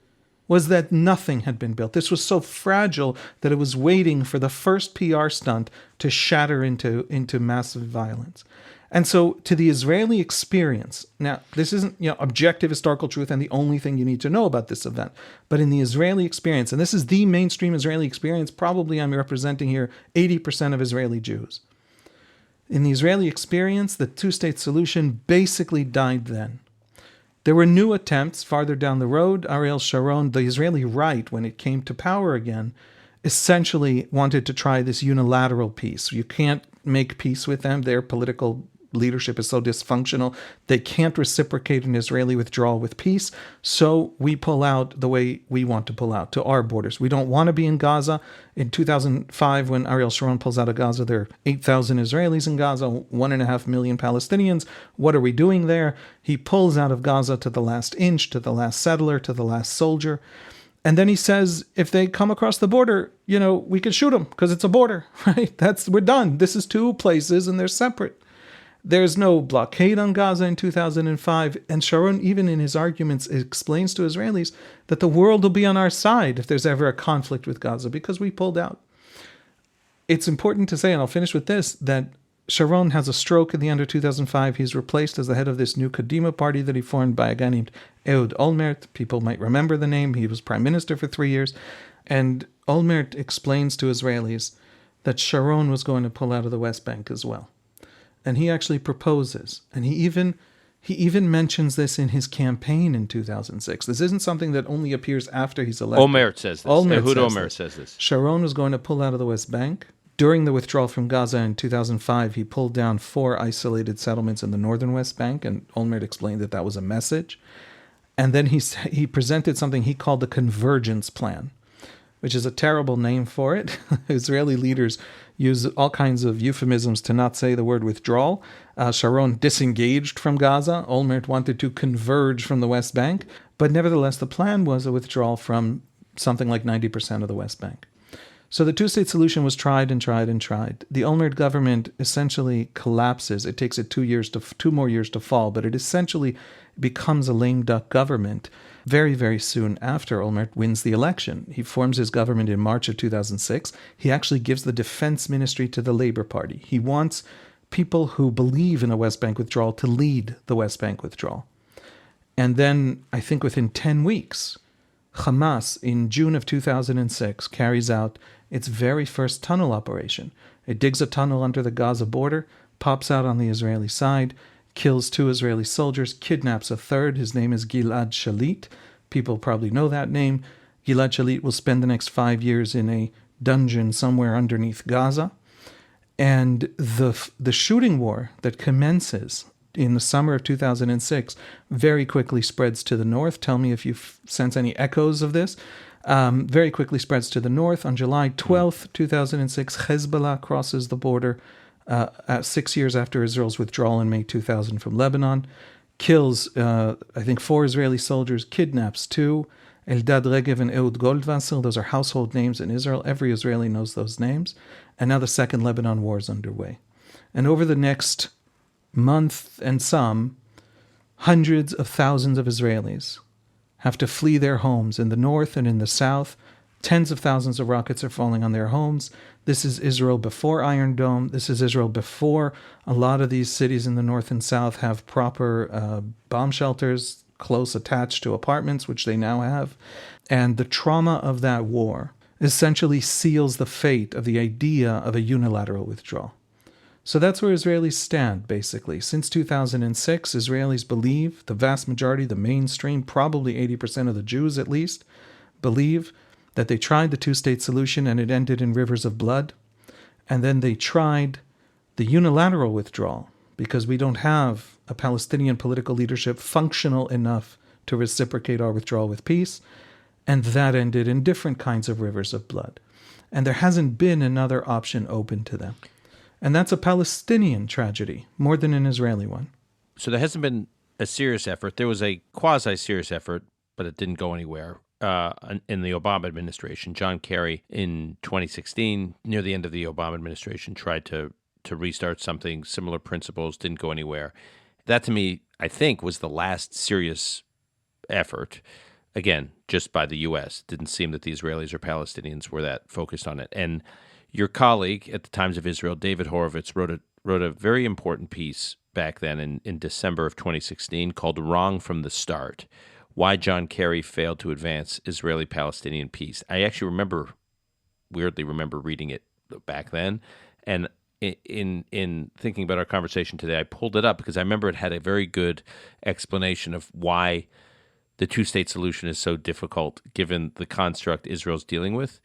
was that nothing had been built. This was so fragile that it was waiting for the first PR stunt to shatter into massive violence. And so to the Israeli experience, now this isn't objective historical truth and the only thing you need to know about this event, but in the Israeli experience, and this is the mainstream Israeli experience, probably I'm representing here 80% of Israeli Jews. In the Israeli experience, the two-state solution basically died then. There were new attempts farther down the road. Ariel Sharon, the Israeli right, when it came to power again, essentially wanted to try this unilateral peace. You can't make peace with them. Their political leadership is so dysfunctional. They can't reciprocate an Israeli withdrawal with peace. So we pull out the way we want to pull out, to our borders. We don't want to be in Gaza. In 2005, when Ariel Sharon pulls out of Gaza, there are 8,000 Israelis in Gaza, 1.5 million Palestinians. What are we doing there? He pulls out of Gaza to the last inch, to the last settler, to the last soldier. And then he says, if they come across the border, we can shoot them because it's a border, right? We're done. This is two places and they're separate. There's no blockade on Gaza in 2005, and Sharon, even in his arguments, explains to Israelis that the world will be on our side if there's ever a conflict with Gaza because we pulled out. It's important to say, and I'll finish with this, that Sharon has a stroke in the end of 2005. He's replaced as the head of this new Kadima party that he formed by a guy named Ehud Olmert. People might remember the name. He was prime minister for 3 years. And Olmert explains to Israelis that Sharon was going to pull out of the West Bank as well. And he actually proposes, and he even mentions this in his campaign in 2006. This isn't something that only appears after he's elected. Olmert says this. Ehud Olmert says this. Sharon was going to pull out of the West Bank. During the withdrawal from Gaza in 2005, he pulled down 4 isolated settlements in the northern West Bank, and Olmert explained that was a message. And then he presented something he called the Convergence Plan, which is a terrible name for it. Israeli leaders use all kinds of euphemisms to not say the word withdrawal. Sharon disengaged from Gaza. Olmert wanted to converge from the West Bank. But nevertheless, the plan was a withdrawal from something like 90% of the West Bank. So the two-state solution was tried and tried and tried. The Olmert government essentially collapses. It takes it 2 more years to fall, but it essentially becomes a lame duck government very, very soon after Olmert wins the election. He forms his government in March of 2006. He actually gives the defense ministry to the Labour Party. He wants people who believe in a West Bank withdrawal to lead the West Bank withdrawal. And then, I think within 10 weeks, Hamas, in June of 2006, carries out its very first tunnel operation. It digs a tunnel under the Gaza border, pops out on the Israeli side, kills 2 Israeli soldiers, kidnaps a third. His name is Gilad Shalit. People probably know that name. Gilad Shalit will spend the next 5 years in a dungeon somewhere underneath Gaza. And the shooting war that commences in the summer of 2006 very quickly spreads to the north. Tell me if you sense any echoes of this. Very quickly spreads to the north. On July 12th, 2006, Hezbollah crosses the border 6 years after Israel's withdrawal in May 2000 from Lebanon, kills, I think, 4 Israeli soldiers, kidnaps 2, Eldad Regev and Ehud Goldwasser. Those are household names in Israel. Every Israeli knows those names. And now the Second Lebanon War is underway. And over the next month and some, hundreds of thousands of Israelis have to flee their homes in the north and in the south. Tens of thousands of rockets are falling on their homes. This is Israel before Iron Dome. This is Israel before a lot of these cities in the north and south have proper bomb shelters close attached to apartments, which they now have. And the trauma of that war essentially seals the fate of the idea of a unilateral withdrawal. So that's where Israelis stand, basically. Since 2006, Israelis believe, the vast majority, the mainstream, probably 80% of the Jews at least, believe that they tried the two-state solution and it ended in rivers of blood. And then they tried the unilateral withdrawal because we don't have a Palestinian political leadership functional enough to reciprocate our withdrawal with peace. And that ended in different kinds of rivers of blood. And there hasn't been another option open to them. And that's a Palestinian tragedy more than an Israeli one. So there hasn't been a serious effort. There was a quasi-serious effort, but it didn't go anywhere in the Obama administration. John Kerry in 2016, near the end of the Obama administration, tried to restart something, similar principles, didn't go anywhere. That, to me, I think, was the last serious effort. Again, just by the U.S. It didn't seem that the Israelis or Palestinians were that focused on it. And your colleague at the Times of Israel, David Horowitz, wrote a very important piece back then in December of 2016 called Wrong from the Start, Why John Kerry Failed to Advance Israeli-Palestinian Peace. I actually weirdly remember reading it back then. And in thinking about our conversation today, I pulled it up because I remember it had a very good explanation of why the two-state solution is so difficult given the construct Israel's dealing with.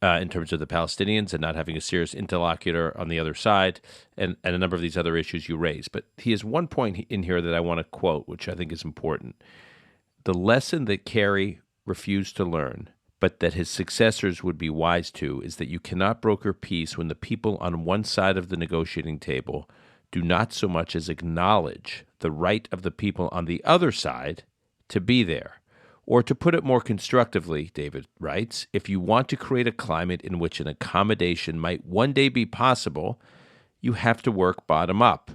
In terms of the Palestinians and not having a serious interlocutor on the other side, and a number of these other issues you raise. But he has one point in here that I want to quote, which I think is important. The lesson that Kerry refused to learn, but that his successors would be wise to, is that you cannot broker peace when the people on one side of the negotiating table do not so much as acknowledge the right of the people on the other side to be there. Or to put it more constructively, David writes, if you want to create a climate in which an accommodation might one day be possible, you have to work bottom up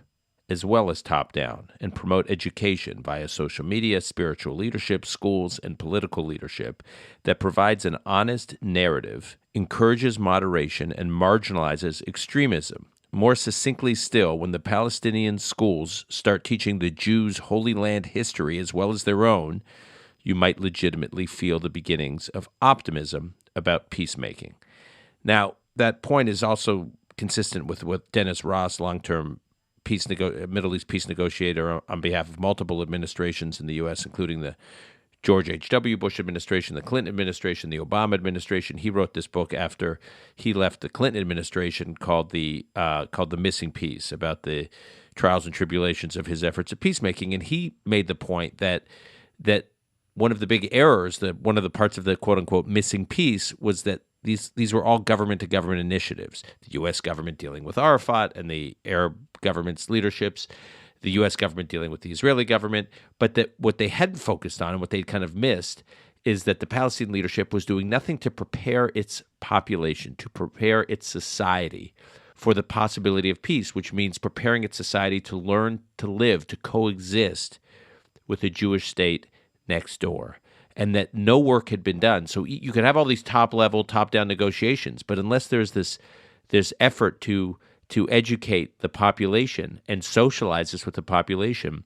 as well as top down and promote education via social media, spiritual leadership, schools, and political leadership that provides an honest narrative, encourages moderation, and marginalizes extremism. More succinctly still, when the Palestinian schools start teaching the Jews' Holy Land history as well as their own, you might legitimately feel the beginnings of optimism about peacemaking. Now, that point is also consistent with what Dennis Ross, long-term Middle East peace negotiator on behalf of multiple administrations in the U.S., including the George H.W. Bush administration, the Clinton administration, the Obama administration. He wrote this book after he left the Clinton administration called The Missing Piece, about the trials and tribulations of his efforts at peacemaking. And he made the point that one of the big errors, one of the parts of the quote-unquote missing piece, was that these were all government-to-government initiatives. The U.S. government dealing with Arafat and the Arab government's leaderships, the U.S. government dealing with the Israeli government, but that what they hadn't focused on and what they'd kind of missed is that the Palestinian leadership was doing nothing to prepare its population, to prepare its society for the possibility of peace, which means preparing its society to learn to live, to coexist with a Jewish state next door, and that no work had been done. So you could have all these top-level, top-down negotiations, but unless there's this effort to educate the population and socialize this with the population,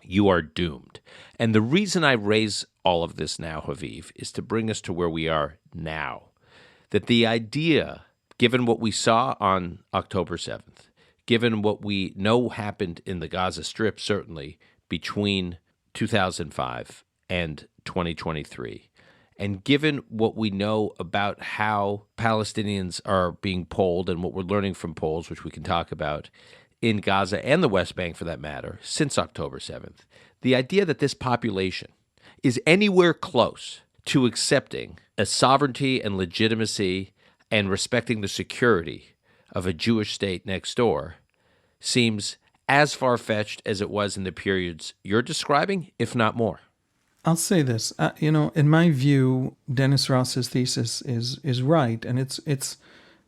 you are doomed. And the reason I raise all of this now, Haviv, is to bring us to where we are now. That the idea, given what we saw on October 7th, given what we know happened in the Gaza Strip, certainly, between 2005 and 2023. And given what we know about how Palestinians are being polled and what we're learning from polls, which we can talk about, in Gaza and the West Bank for that matter, since October 7th, the idea that this population is anywhere close to accepting a sovereignty and legitimacy and respecting the security of a Jewish state next door seems as far-fetched as it was in the periods you're describing, if not more. I'll say this, in my view, Dennis Ross's thesis is right, and it's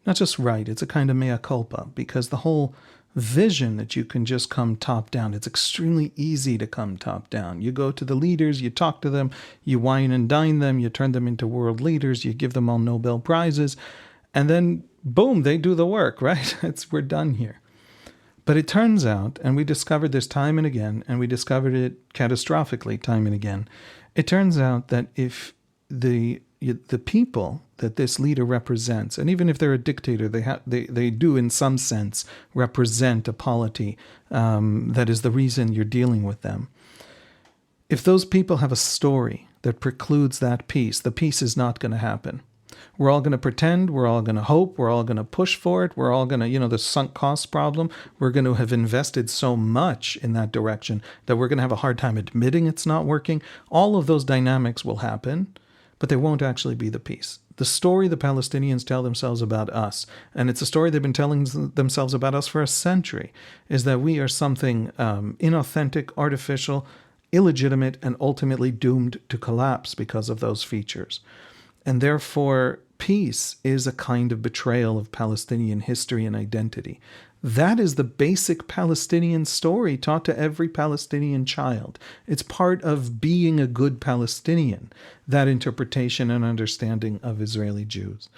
not just right, it's a kind of mea culpa, because the whole vision that you can just come top down, it's extremely easy to come top down. You go to the leaders, you talk to them, you wine and dine them, you turn them into world leaders, you give them all Nobel Prizes, and then boom, they do the work, right? We're done here. But it turns out, and we discovered this time and again, and we discovered it catastrophically time and again, it turns out that if the people that this leader represents, and even if they're a dictator, they do in some sense represent a polity that is the reason you're dealing with them. If those people have a story that precludes that peace, the peace is not going to happen. We're all going to pretend, we're all going to hope, we're all going to push for it, we're all going to, the sunk cost problem, we're going to have invested so much in that direction that we're going to have a hard time admitting it's not working. All of those dynamics will happen, but there won't actually be the peace. The story the Palestinians tell themselves about us, and it's a story they've been telling themselves about us for a century, is that we are something inauthentic, artificial, illegitimate, and ultimately doomed to collapse because of those features. And therefore, peace is a kind of betrayal of Palestinian history and identity. That is the basic Palestinian story taught to every Palestinian child. It's part of being a good Palestinian, that interpretation and understanding of Israeli Jews.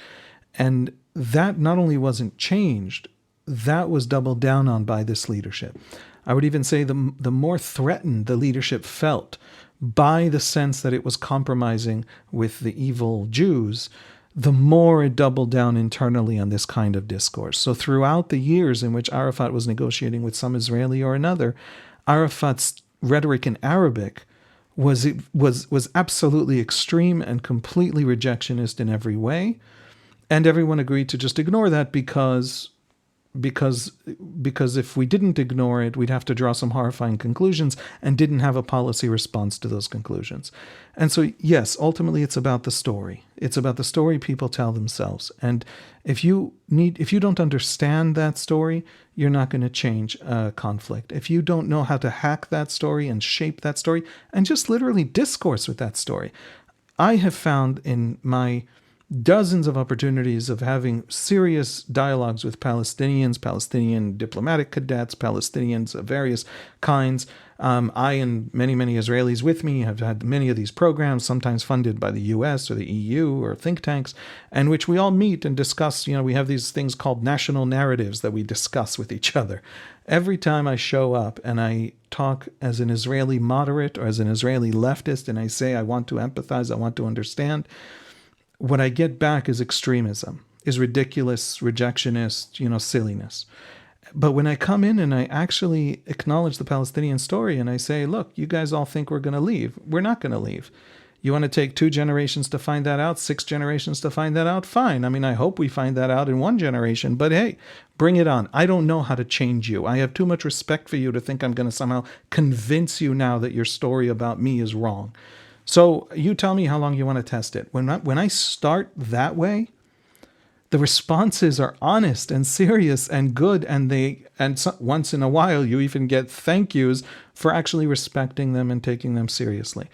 And that not only wasn't changed, that was doubled down on by this leadership. I would even say the more threatened the leadership felt by the sense that it was compromising with the evil Jews, the more it doubled down internally on this kind of discourse. So throughout the years in which Arafat was negotiating with some Israeli or another, Arafat's rhetoric in Arabic was absolutely extreme and completely rejectionist in every way. And everyone agreed to just ignore that because if we didn't ignore it, we'd have to draw some horrifying conclusions and didn't have a policy response to those conclusions. And so, yes, ultimately it's about the story. It's about the story people tell themselves. And if you don't understand that story, you're not going to change conflict. If you don't know how to hack that story and shape that story and just literally discourse with that story, I have found in my dozens of opportunities of having serious dialogues with Palestinians, Palestinian diplomatic cadets, Palestinians of various kinds. I and many, many Israelis with me have had many of these programs, sometimes funded by the US or the EU or think tanks, in which we all meet and discuss, we have these things called national narratives that we discuss with each other. Every time I show up and I talk as an Israeli moderate or as an Israeli leftist and I say I want to empathize, I want to understand, what I get back is extremism, is ridiculous, rejectionist, silliness. But when I come in and I actually acknowledge the Palestinian story and I say, look, you guys all think we're going to leave. We're not going to leave. You want to take 2 generations to find that out, 6 generations to find that out? Fine. I mean, I hope we find that out in 1 generation, but hey, bring it on. I don't know how to change you. I have too much respect for you to think I'm going to somehow convince you now that your story about me is wrong. So you tell me how long you want to test it. When I start that way, the responses are honest and serious and good, and once in a while you even get thank yous for actually respecting them and taking them seriously.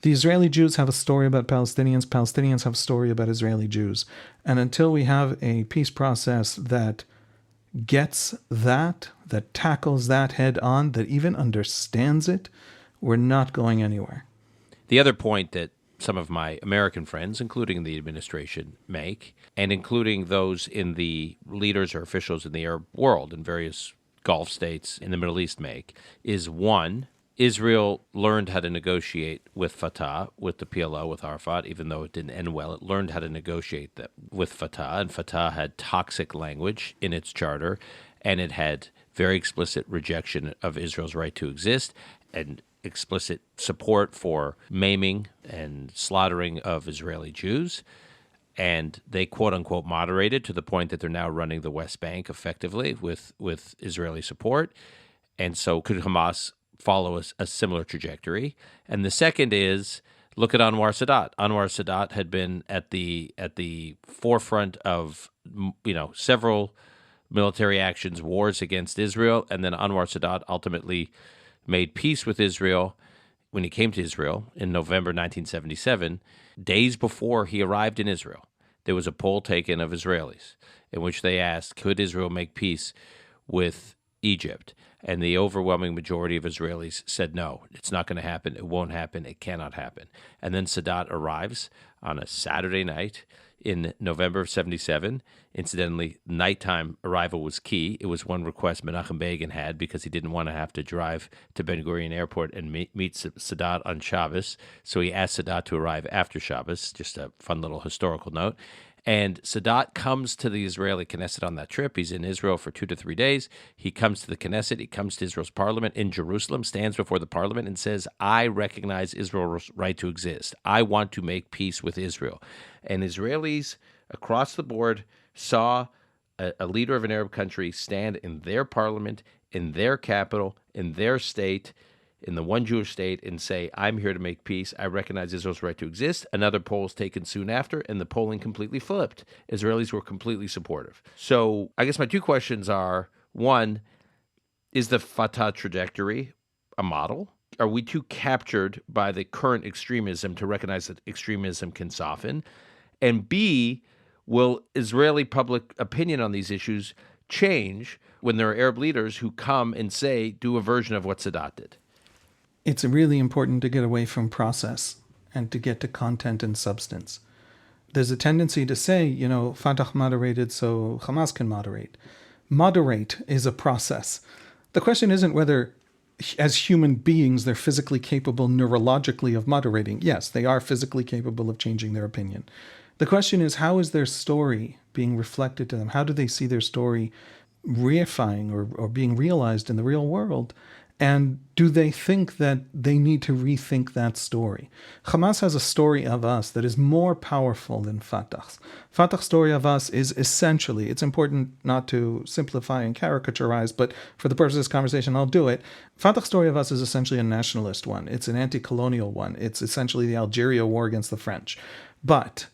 The Israeli Jews have a story about Palestinians. Palestinians have a story about Israeli Jews. And until we have a peace process that gets that tackles that head on, that even understands it, we're not going anywhere. The other point that some of my American friends, including the administration, make, and including those in the leaders or officials in the Arab world in various Gulf states in the Middle East make, is one, Israel learned how to negotiate with Fatah, with the PLO, with Arafat, even though it didn't end well. It learned how to negotiate that with Fatah, and Fatah had toxic language in its charter, and it had very explicit rejection of Israel's right to exist, and explicit support for maiming and slaughtering of Israeli Jews. And they, quote-unquote, moderated to the point that they're now running the West Bank effectively with Israeli support. And so could Hamas follow a similar trajectory? And the second is Look at Anwar Sadat. Anwar Sadat had been at the forefront of several military actions, wars against Israel, and then Anwar Sadat ultimately made peace with Israel when he came to Israel in November 1977. Days before he arrived in Israel, there was a poll taken of Israelis in which they asked, could Israel make peace with Egypt? And the overwhelming majority of Israelis said, no, it's not going to happen. It won't happen. It cannot happen. And then Sadat arrives on a Saturday night in November of 77. Incidentally, nighttime arrival was key. It was one request Menachem Begin had because he didn't want to have to drive to Ben Gurion Airport and meet Sadat on Shabbos. So he asked Sadat to arrive after Shabbos, just a fun little historical note. And Sadat comes to the Israeli Knesset on that trip. He's in Israel for 2 to 3 days. He comes to the Knesset. He comes to Israel's parliament in Jerusalem, stands before the parliament and says, I recognize Israel's right to exist. I want to make peace with Israel. And Israelis across the board saw a leader of an Arab country stand in their parliament, in their capital, in their state, in the one Jewish state, and say, I'm here to make peace. I recognize Israel's right to exist. Another poll was taken soon after, and the polling completely flipped. Israelis were completely supportive. So I guess my two questions are, one, is the Fatah trajectory a model? Are we too captured by the current extremism to recognize that extremism can soften? And B, will Israeli public opinion on these issues change when there are Arab leaders who come and say, do a version of what Sadat did? It's really important to get away from process and to get to content and substance. There's a tendency to say, Fatah moderated, so Hamas can moderate. Moderate is a process. The question isn't whether, as human beings, they're physically capable neurologically of moderating. Yes, they are physically capable of changing their opinion. The question is, how is their story being reflected to them? How do they see their story reifying or being realized in the real world? And do they think that they need to rethink that story? Hamas has a story of us that is more powerful than Fatah's. Fatah's story of us is essentially, it's important not to simplify and caricaturize, but for the purpose of this conversation, I'll do it. Fatah's story of us is essentially a nationalist one. It's an anti-colonial one. It's essentially the Algeria war against the French. But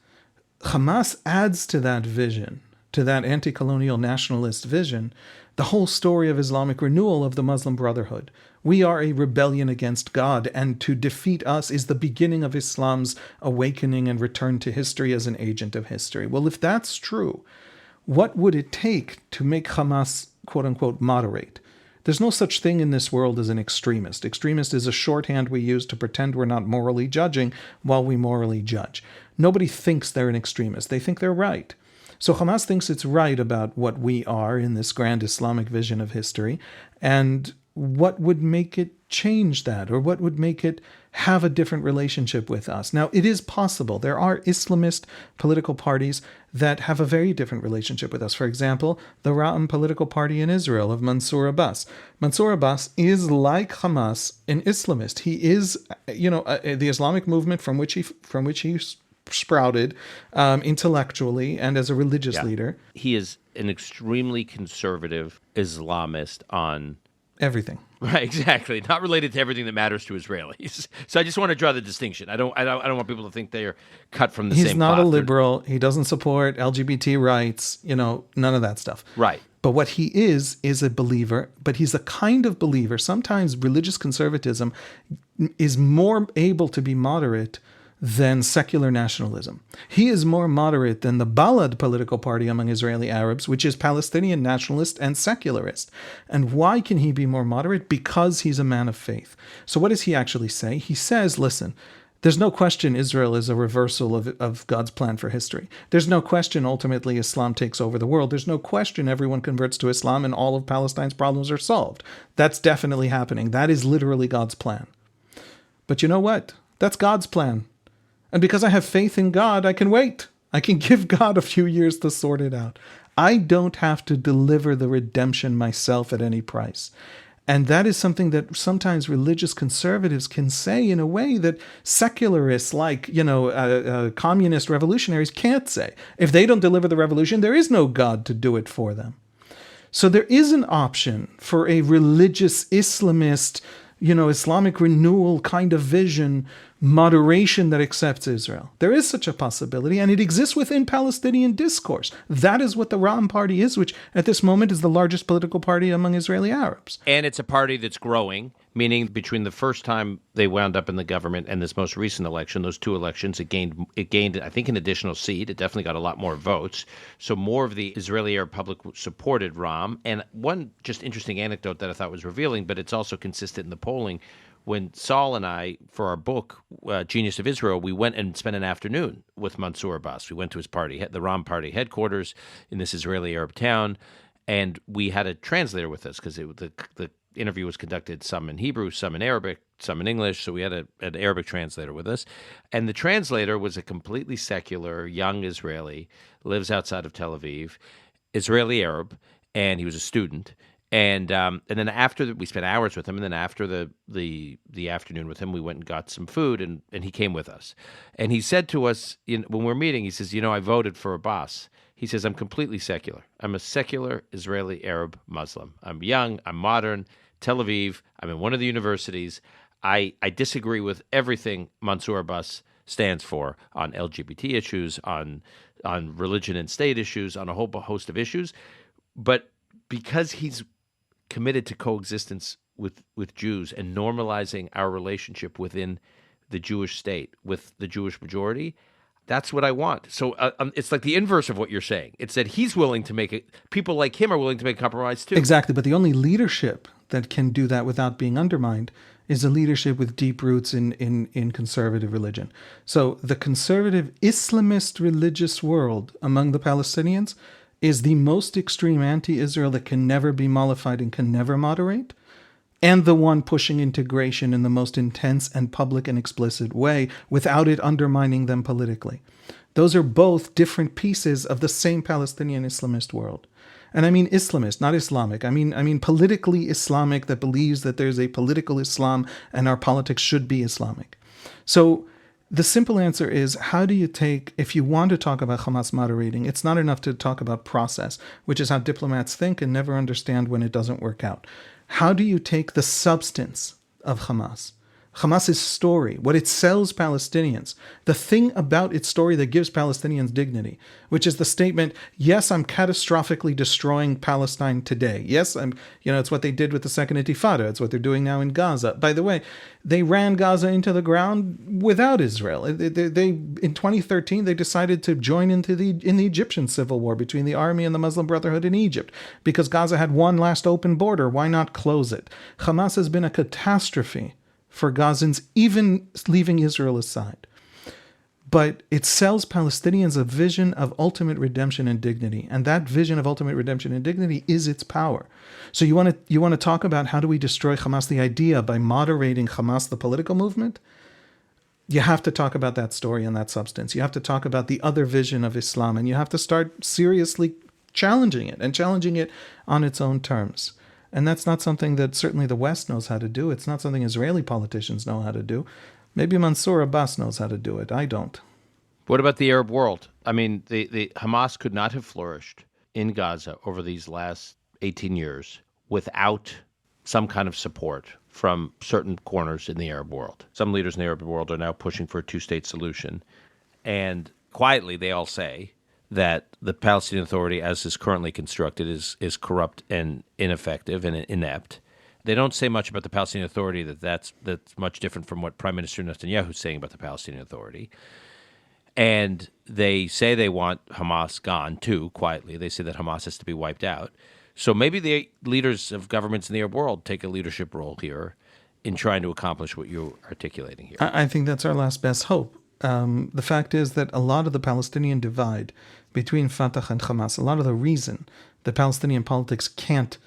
Hamas adds to that vision, to that anti-colonial nationalist vision, the whole story of Islamic renewal of the Muslim Brotherhood. We are a rebellion against God, and to defeat us is the beginning of Islam's awakening and return to history as an agent of history. Well, if that's true, what would it take to make Hamas, quote unquote, moderate? There's no such thing in this world as an extremist. Extremist is a shorthand we use to pretend we're not morally judging while we morally judge. Nobody thinks they're an extremist. They think they're right. So Hamas thinks it's right about what we are in this grand Islamic vision of history, and what would make it change that, or what would make it have a different relationship with us. Now, it is possible. There are Islamist political parties that have a very different relationship with us. For example, the Ra'am political party in Israel of Mansour Abbas. Mansour Abbas is, like Hamas, an Islamist. He is, the Islamic movement from which he sprouted intellectually and as a religious leader. He is an extremely conservative Islamist on everything. Right, exactly. Not related to everything that matters to Israelis. So I just want to draw the distinction. I don't want people to think they are cut from the same cloth. He's not a liberal. He doesn't support LGBT rights, none of that stuff. Right. But what he is a believer, but he's a kind of believer. Sometimes religious conservatism is more able to be moderate than secular nationalism. He is more moderate than the Balad political party among Israeli Arabs, which is Palestinian nationalist and secularist. And why can he be more moderate? Because he's a man of faith. So what does he actually say? He says, listen, there's no question Israel is a reversal of God's plan for history. There's no question ultimately Islam takes over the world. There's no question everyone converts to Islam and all of Palestine's problems are solved. That's definitely happening. That is literally God's plan. But you know what? That's God's plan. And because I have faith in God, I can wait. I can give God a few years to sort it out. I don't have to deliver the redemption myself at any price. And that is something that sometimes religious conservatives can say in a way that secularists like, communist revolutionaries can't say. If they don't deliver the revolution, there is no God to do it for them. So there is an option for a religious Islamist, Islamic renewal kind of vision moderation that accepts Israel. There is such a possibility, and it exists within Palestinian discourse. That is what the Ram Party is, which at this moment is the largest political party among Israeli Arabs. And it's a party that's growing, meaning between the first time they wound up in the government and this most recent election, those two elections, it gained, I think, an additional seat. It definitely got a lot more votes. So more of the Israeli Arab public supported Ram. And one just interesting anecdote that I thought was revealing, but it's also consistent in the polling. When Saul and I, for our book, Genius of Israel, we went and spent an afternoon with Mansour Abbas. We went to his party, the Ram Party headquarters in this Israeli Arab town, and we had a translator with us because the interview was conducted some in Hebrew, some in Arabic, some in English, so we had an Arabic translator with us. And the translator was a completely secular, young Israeli, lives outside of Tel Aviv, Israeli Arab, and he was a student. And then after we spent hours with him, and then after the afternoon with him, we went and got some food, and he came with us. And he said to us when we're meeting, he says, I voted for Abbas. He says, I'm completely secular. I'm a secular Israeli Arab Muslim. I'm young, I'm modern, Tel Aviv, I'm in one of the universities. I disagree with everything Mansour Abbas stands for on LGBT issues, on religion and state issues, on a whole host of issues. But because he's committed to coexistence with Jews and normalizing our relationship within the Jewish state, with the Jewish majority, that's what I want. So it's like the inverse of what you're saying. It's that he's willing to make it, people like him are willing to make a compromise too. Exactly, but the only leadership that can do that without being undermined is a leadership with deep roots in conservative religion. So the conservative Islamist religious world among the Palestinians is the most extreme anti-Israel that can never be mollified and can never moderate, and the one pushing integration in the most intense and public and explicit way without it undermining them politically. Those are both different pieces of the same Palestinian Islamist world. And I mean Islamist, not Islamic. I mean politically Islamic that believes that there's a political Islam and our politics should be Islamic. So the simple answer is, how do you take, if you want to talk about Hamas moderating, it's not enough to talk about process, which is how diplomats think and never understand when it doesn't work out. How do you take the substance of Hamas? Hamas's story, what it sells Palestinians, the thing about its story that gives Palestinians dignity, which is the statement, yes, I'm catastrophically destroying Palestine today. Yes, it's what they did with the Second Intifada. It's what they're doing now in Gaza. By the way, they ran Gaza into the ground without Israel. They in 2013, they decided to join in the Egyptian civil war between the army and the Muslim Brotherhood in Egypt because Gaza had one last open border. Why not close it? Hamas has been a catastrophe for Gazans, even leaving Israel aside. But it sells Palestinians a vision of ultimate redemption and dignity, and that vision of ultimate redemption and dignity is its power. So you want to talk about how do we destroy Hamas, the idea by moderating Hamas, the political movement? You have to talk about that story and that substance. You have to talk about the other vision of Islam, and you have to start seriously challenging it, and challenging it on its own terms. And that's not something that certainly the West knows how to do. It's not something Israeli politicians know how to do. Maybe Mansour Abbas knows how to do it. I don't. What about the Arab world? I mean, the Hamas could not have flourished in Gaza over these last 18 years without some kind of support from certain corners in the Arab world. Some leaders in the Arab world are now pushing for a two-state solution. And quietly, they all say that the Palestinian Authority, as is currently constructed, is corrupt and ineffective and inept. They don't say much about the Palestinian Authority, that's much different from what Prime Minister Netanyahu is saying about the Palestinian Authority. And they say they want Hamas gone, too, quietly. They say that Hamas has to be wiped out. So maybe the leaders of governments in the Arab world take a leadership role here in trying to accomplish what you're articulating here. I think that's our last best hope. The fact is that a lot of the Palestinian divide between Fatah and Hamas, a lot of the reason that Palestinian politics can't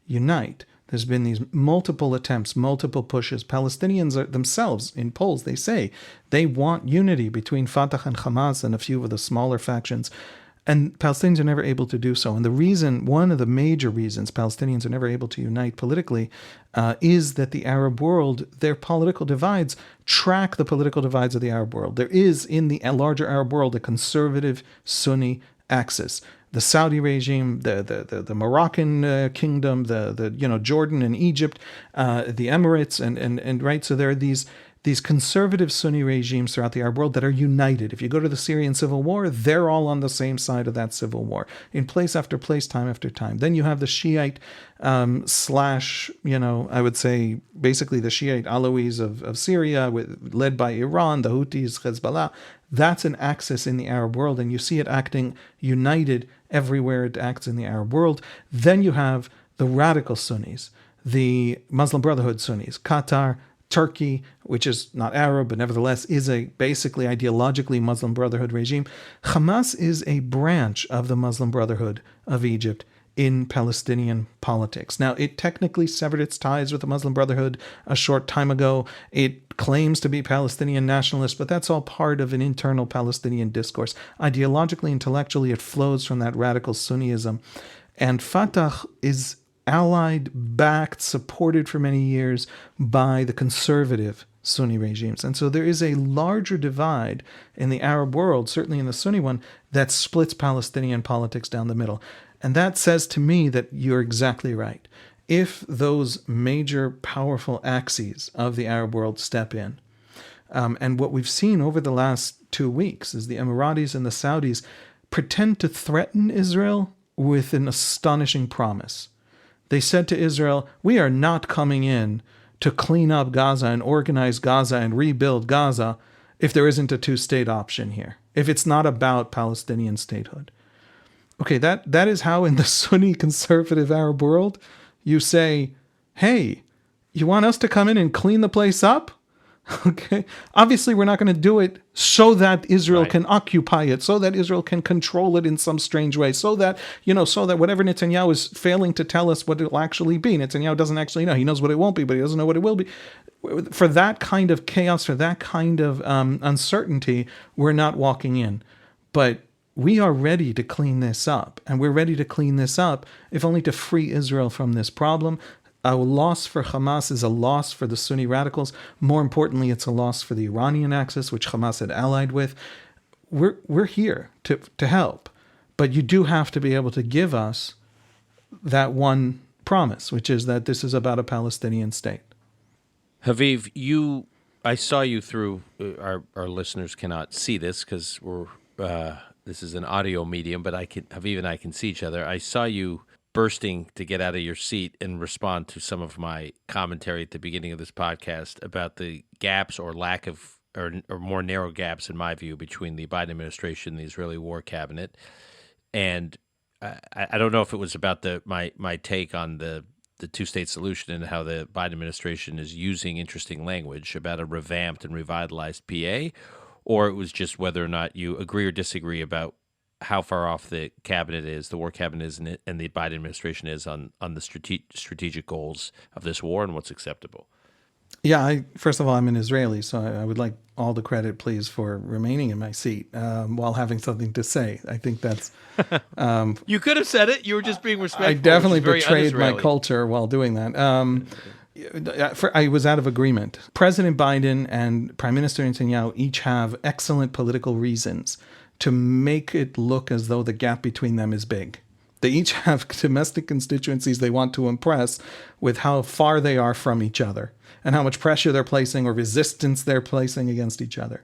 unite, there's been these multiple attempts, multiple pushes. Palestinians themselves, in polls, they say they want unity between Fatah and Hamas and a few of the smaller factions. And Palestinians are never able to do so. And the reason, one of the major reasons Palestinians are never able to unite politically is that the Arab world, their political divides track the political divides of the Arab world. There is in the larger Arab world a conservative Sunni axis. The Saudi regime, the Moroccan kingdom, the Jordan and Egypt, the Emirates, and right. So there are these these conservative Sunni regimes throughout the Arab world that are united. If you go to the Syrian civil war, they're all on the same side of that civil war, in place after place, time after time. Then you have the Shiite slash, I would say basically the Shiite Alawis of Syria, led by Iran, the Houthis, Hezbollah. That's an axis in the Arab world, and you see it acting united everywhere it acts in the Arab world. Then you have the radical Sunnis, the Muslim Brotherhood Sunnis, Qatar, Turkey, which is not Arab, but nevertheless is a basically ideologically Muslim Brotherhood regime. Hamas is a branch of the Muslim Brotherhood of Egypt in Palestinian politics. Now, it technically severed its ties with the Muslim Brotherhood a short time ago. It claims to be Palestinian nationalist, but that's all part of an internal Palestinian discourse. Ideologically, intellectually, it flows from that radical Sunniism. And Fatah is allied, backed, supported for many years by the conservative Sunni regimes. And so there is a larger divide in the Arab world, certainly in the Sunni one, that splits Palestinian politics down the middle. And that says to me that you're exactly right. If those major powerful axes of the Arab world step in, and what we've seen over the last 2 weeks is the Emiratis and the Saudis pretend to threaten Israel with an astonishing promise. They said to Israel, we are not coming in to clean up Gaza and organize Gaza and rebuild Gaza if there isn't a two-state option here, if it's not about Palestinian statehood. Okay, that is how in the Sunni conservative Arab world you say, hey, you want us to come in and clean the place up? Okay, obviously we're not going to do it so that Israel can occupy it, so that Israel can control it in some strange way, so that whatever Netanyahu is failing to tell us what it will actually be. Netanyahu doesn't actually know. He knows what it won't be, but he doesn't know what it will be. For that kind of chaos, for that kind of uncertainty, we're not walking in. But we are ready to clean this up, and we're ready to clean this up if only to free Israel from this problem. A loss for Hamas is a loss for the Sunni radicals. More importantly, it's a loss for the Iranian axis, which Hamas had allied with. We're here to help, but you do have to be able to give us that one promise, which is that this is about a Palestinian state. Haviv, I saw you through. Our listeners cannot see this because this is an audio medium, but Haviv and I can see each other. I saw you bursting to get out of your seat and respond to some of my commentary at the beginning of this podcast about the gaps or lack of, or more narrow gaps, in my view, between the Biden administration and the Israeli war cabinet. And I don't know if it was about my take on the two-state solution and how the Biden administration is using interesting language about a revamped and revitalized PA, or it was just whether or not you agree or disagree about how far off the cabinet is, the war cabinet is, and the Biden administration is on the strategic goals of this war and what's acceptable. Yeah, first of all, I'm an Israeli, so I would like all the credit, please, for remaining in my seat while having something to say. I think that's... you could have said it. You were just being respectful. I definitely betrayed my culture while doing that. I was out of agreement. President Biden and Prime Minister Netanyahu each have excellent political reasons to make it look as though the gap between them is big. They each have domestic constituencies they want to impress with how far they are from each other and how much pressure they're placing or resistance they're placing against each other.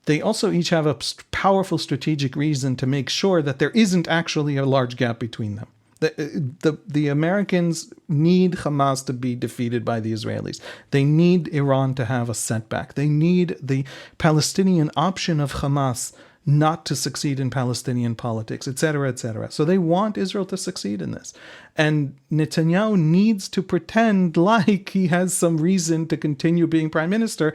They also each have a powerful strategic reason to make sure that there isn't actually a large gap between them. The Americans need Hamas to be defeated by the Israelis. They need Iran to have a setback. They need the Palestinian option of Hamas not to succeed in Palestinian politics, etc., etc. So they want Israel to succeed in this. And Netanyahu needs to pretend like he has some reason to continue being prime minister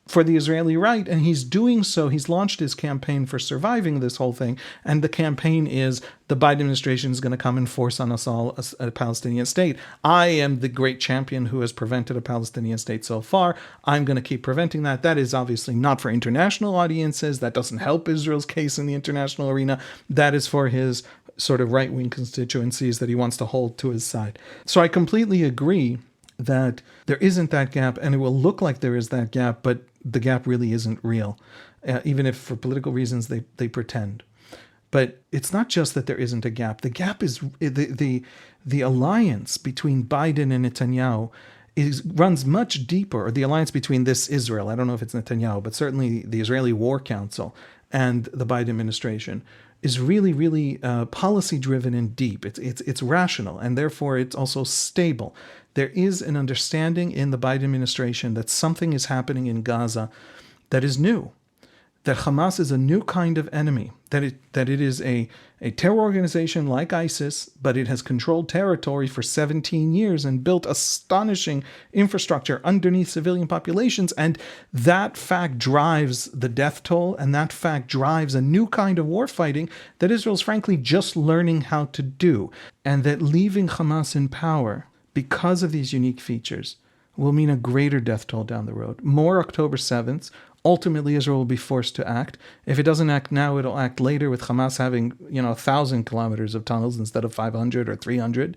for the Israeli right, and he's doing so. He's launched his campaign for surviving this whole thing, and the campaign is the Biden administration is going to come and force on us all a Palestinian state. I am the great champion who has prevented a Palestinian state so far. I'm going to keep preventing that. That is obviously not for international audiences. That doesn't help Israel's case in the international arena. That is for his sort of right-wing constituencies that he wants to hold to his side. So I completely agree that there isn't that gap, and it will look like there is that gap, but the gap really isn't real, even if for political reasons they pretend. But it's not just that there isn't a gap. The gap is the alliance between Biden and Netanyahu runs much deeper, or the alliance between this Israel, I don't know if it's Netanyahu, but certainly the Israeli War Council and the Biden administration, is really, really policy-driven and deep. It's rational, and therefore it's also stable. There is an understanding in the Biden administration that something is happening in Gaza that is new, that Hamas is a new kind of enemy, that it is a terror organization like ISIS, but it has controlled territory for 17 years and built astonishing infrastructure underneath civilian populations, and that fact drives the death toll, and that fact drives a new kind of war fighting that Israel's frankly just learning how to do, and that leaving Hamas in power because of these unique features will mean a greater death toll down the road. More October 7th. Ultimately, Israel will be forced to act. If it doesn't act now, it'll act later, with Hamas having 1,000 kilometers of tunnels instead of 500 or 300,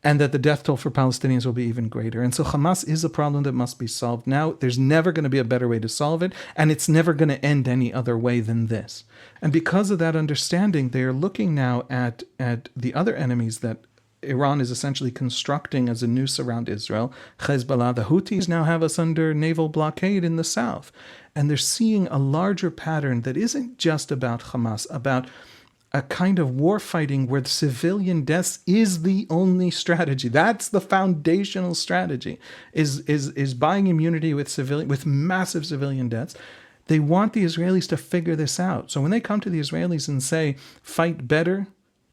and that the death toll for Palestinians will be even greater. And so Hamas is a problem that must be solved now. There's never going to be a better way to solve it, and it's never going to end any other way than this. And because of that understanding, they are looking now at the other enemies that Iran is essentially constructing as a noose around Israel. Hezbollah, the Houthis now have us under naval blockade in the south. And they're seeing a larger pattern that isn't just about Hamas, about a kind of war fighting where the civilian deaths is the only strategy. That's the foundational strategy, is buying immunity with massive civilian deaths. They want the Israelis to figure this out. So when they come to the Israelis and say, fight better,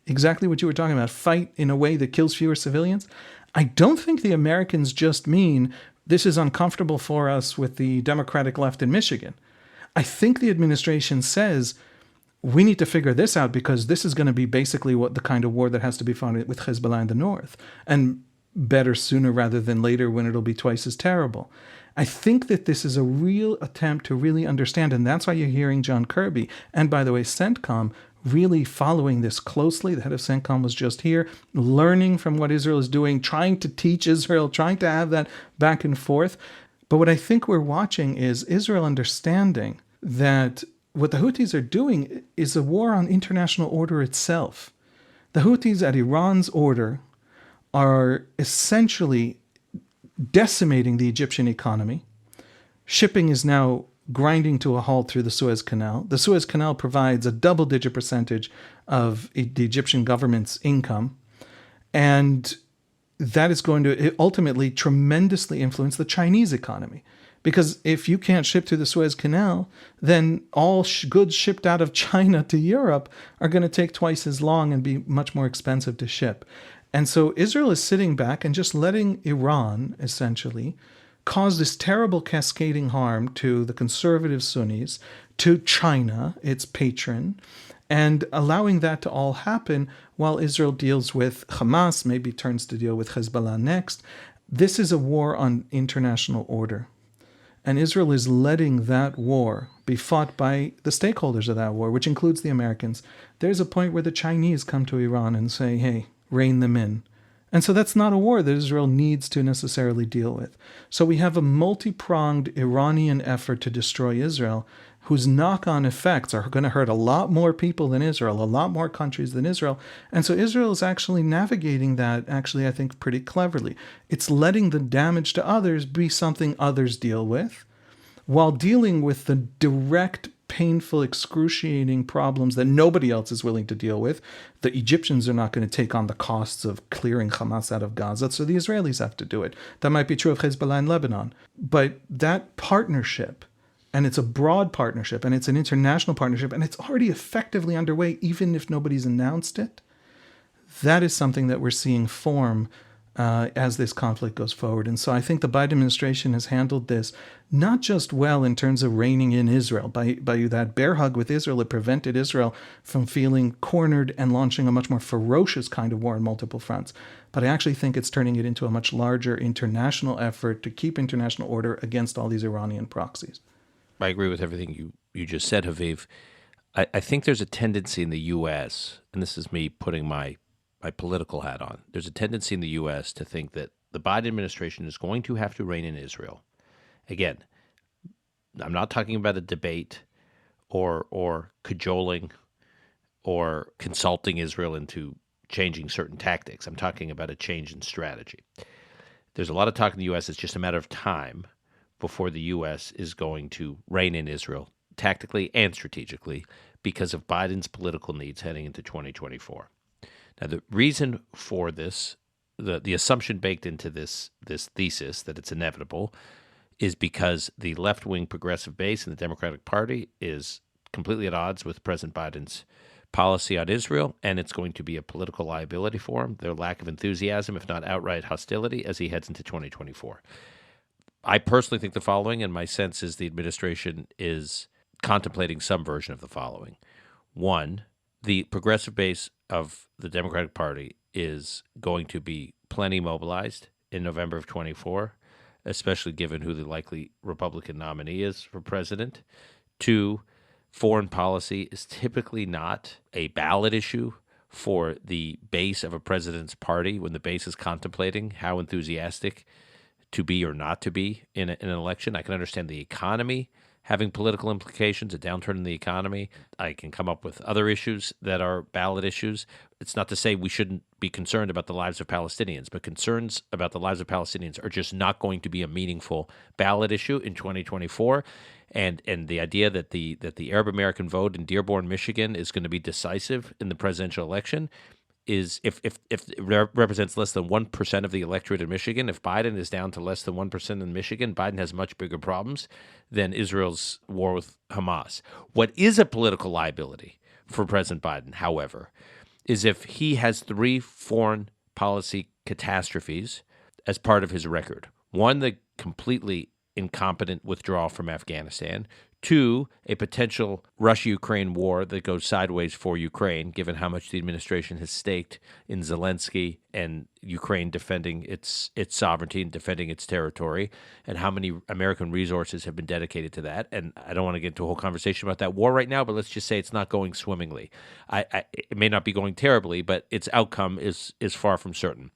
exactly what you were talking about, fight in a way that kills fewer civilians, I don't think the Americans just mean this is uncomfortable for us with the Democratic left in Michigan. I think the administration says we need to figure this out because this is going to be basically what the kind of war that has to be fought with Hezbollah in the north, and better sooner rather than later when it'll be twice as terrible. I think that this is a real attempt to really understand, and that's why you're hearing John Kirby, and by the way, CENTCOM, really following this closely. The head of CENTCOM was just here, learning from what Israel is doing, trying to teach Israel, trying to have that back and forth. But what I think we're watching is Israel understanding that what the Houthis are doing is a war on international order itself. The Houthis, at Iran's order, are essentially decimating the Egyptian economy. Shipping is now grinding to a halt through the Suez Canal. The Suez Canal provides a double-digit percentage of the Egyptian government's income, and that is going to ultimately tremendously influence the Chinese economy. Because if you can't ship through the Suez Canal, then all goods shipped out of China to Europe are going to take twice as long and be much more expensive to ship. And so Israel is sitting back and just letting Iran, essentially, cause this terrible cascading harm to the conservative Sunnis, to China, its patron, and allowing that to all happen while Israel deals with Hamas, maybe turns to deal with Hezbollah next. This is a war on international order. And Israel is letting that war be fought by the stakeholders of that war, which includes the Americans. There's a point where the Chinese come to Iran and say, hey, rein them in. And so that's not a war that Israel needs to necessarily deal with. So we have a multi-pronged Iranian effort to destroy Israel, whose knock-on effects are going to hurt a lot more people than Israel, a lot more countries than Israel. And so Israel is actually navigating that, I think, pretty cleverly. It's letting the damage to others be something others deal with, while dealing with the direct, painful, excruciating problems that nobody else is willing to deal with. The Egyptians are not going to take on the costs of clearing Hamas out of Gaza, so the Israelis have to do it. That might be true of Hezbollah in Lebanon. But that partnership, and it's a broad partnership, and it's an international partnership, and it's already effectively underway, even if nobody's announced it, that is something that we're seeing form as this conflict goes forward. And so I think the Biden administration has handled this not just well in terms of reining in Israel. By that bear hug with Israel, it prevented Israel from feeling cornered and launching a much more ferocious kind of war on multiple fronts. But I actually think it's turning it into a much larger international effort to keep international order against all these Iranian proxies. I agree with everything you just said, Haviv. I think there's a tendency in the U.S., and this is me putting my political hat on, there's a tendency in the U.S. to think that the Biden administration is going to have to rein in Israel. Again, I'm not talking about a debate or cajoling or consulting Israel into changing certain tactics. I'm talking about a change in strategy. There's a lot of talk in the U.S. It's just a matter of time before the U.S. is going to rein in Israel tactically and strategically because of Biden's political needs heading into 2024. Now, the reason for this, the assumption baked into this thesis that it's inevitable, is because the left-wing progressive base in the Democratic Party is completely at odds with President Biden's policy on Israel, and it's going to be a political liability for him, their lack of enthusiasm, if not outright hostility, as he heads into 2024. I personally think the following, and my sense is the administration is contemplating some version of the following. One, the progressive base of the Democratic Party is going to be plenty mobilized in November of 24, especially given who the likely Republican nominee is for president. Two, foreign policy is typically not a ballot issue for the base of a president's party when the base is contemplating how enthusiastic to be or not to be in an election. I can understand the economy having political implications, a downturn in the economy. I can come up with other issues that are ballot issues. It's not to say we shouldn't be concerned about the lives of Palestinians, but concerns about the lives of Palestinians are just not going to be a meaningful ballot issue in 2024. And the idea that the Arab American vote in Dearborn, Michigan is going to be decisive in the presidential election is if it represents less than 1% of the electorate in Michigan, if Biden is down to less than 1% in Michigan, Biden has much bigger problems than Israel's war with Hamas. What is a political liability for President Biden, however, is if he has 3 foreign policy catastrophes as part of his record. One, the completely incompetent withdrawal from Afghanistan. 2, a potential Russia-Ukraine war that goes sideways for Ukraine, given how much the administration has staked in Zelensky and Ukraine defending its sovereignty and defending its territory, and how many American resources have been dedicated to that. And I don't want to get into a whole conversation about that war right now, but let's just say it's not going swimmingly. It may not be going terribly, but its outcome is far from certain.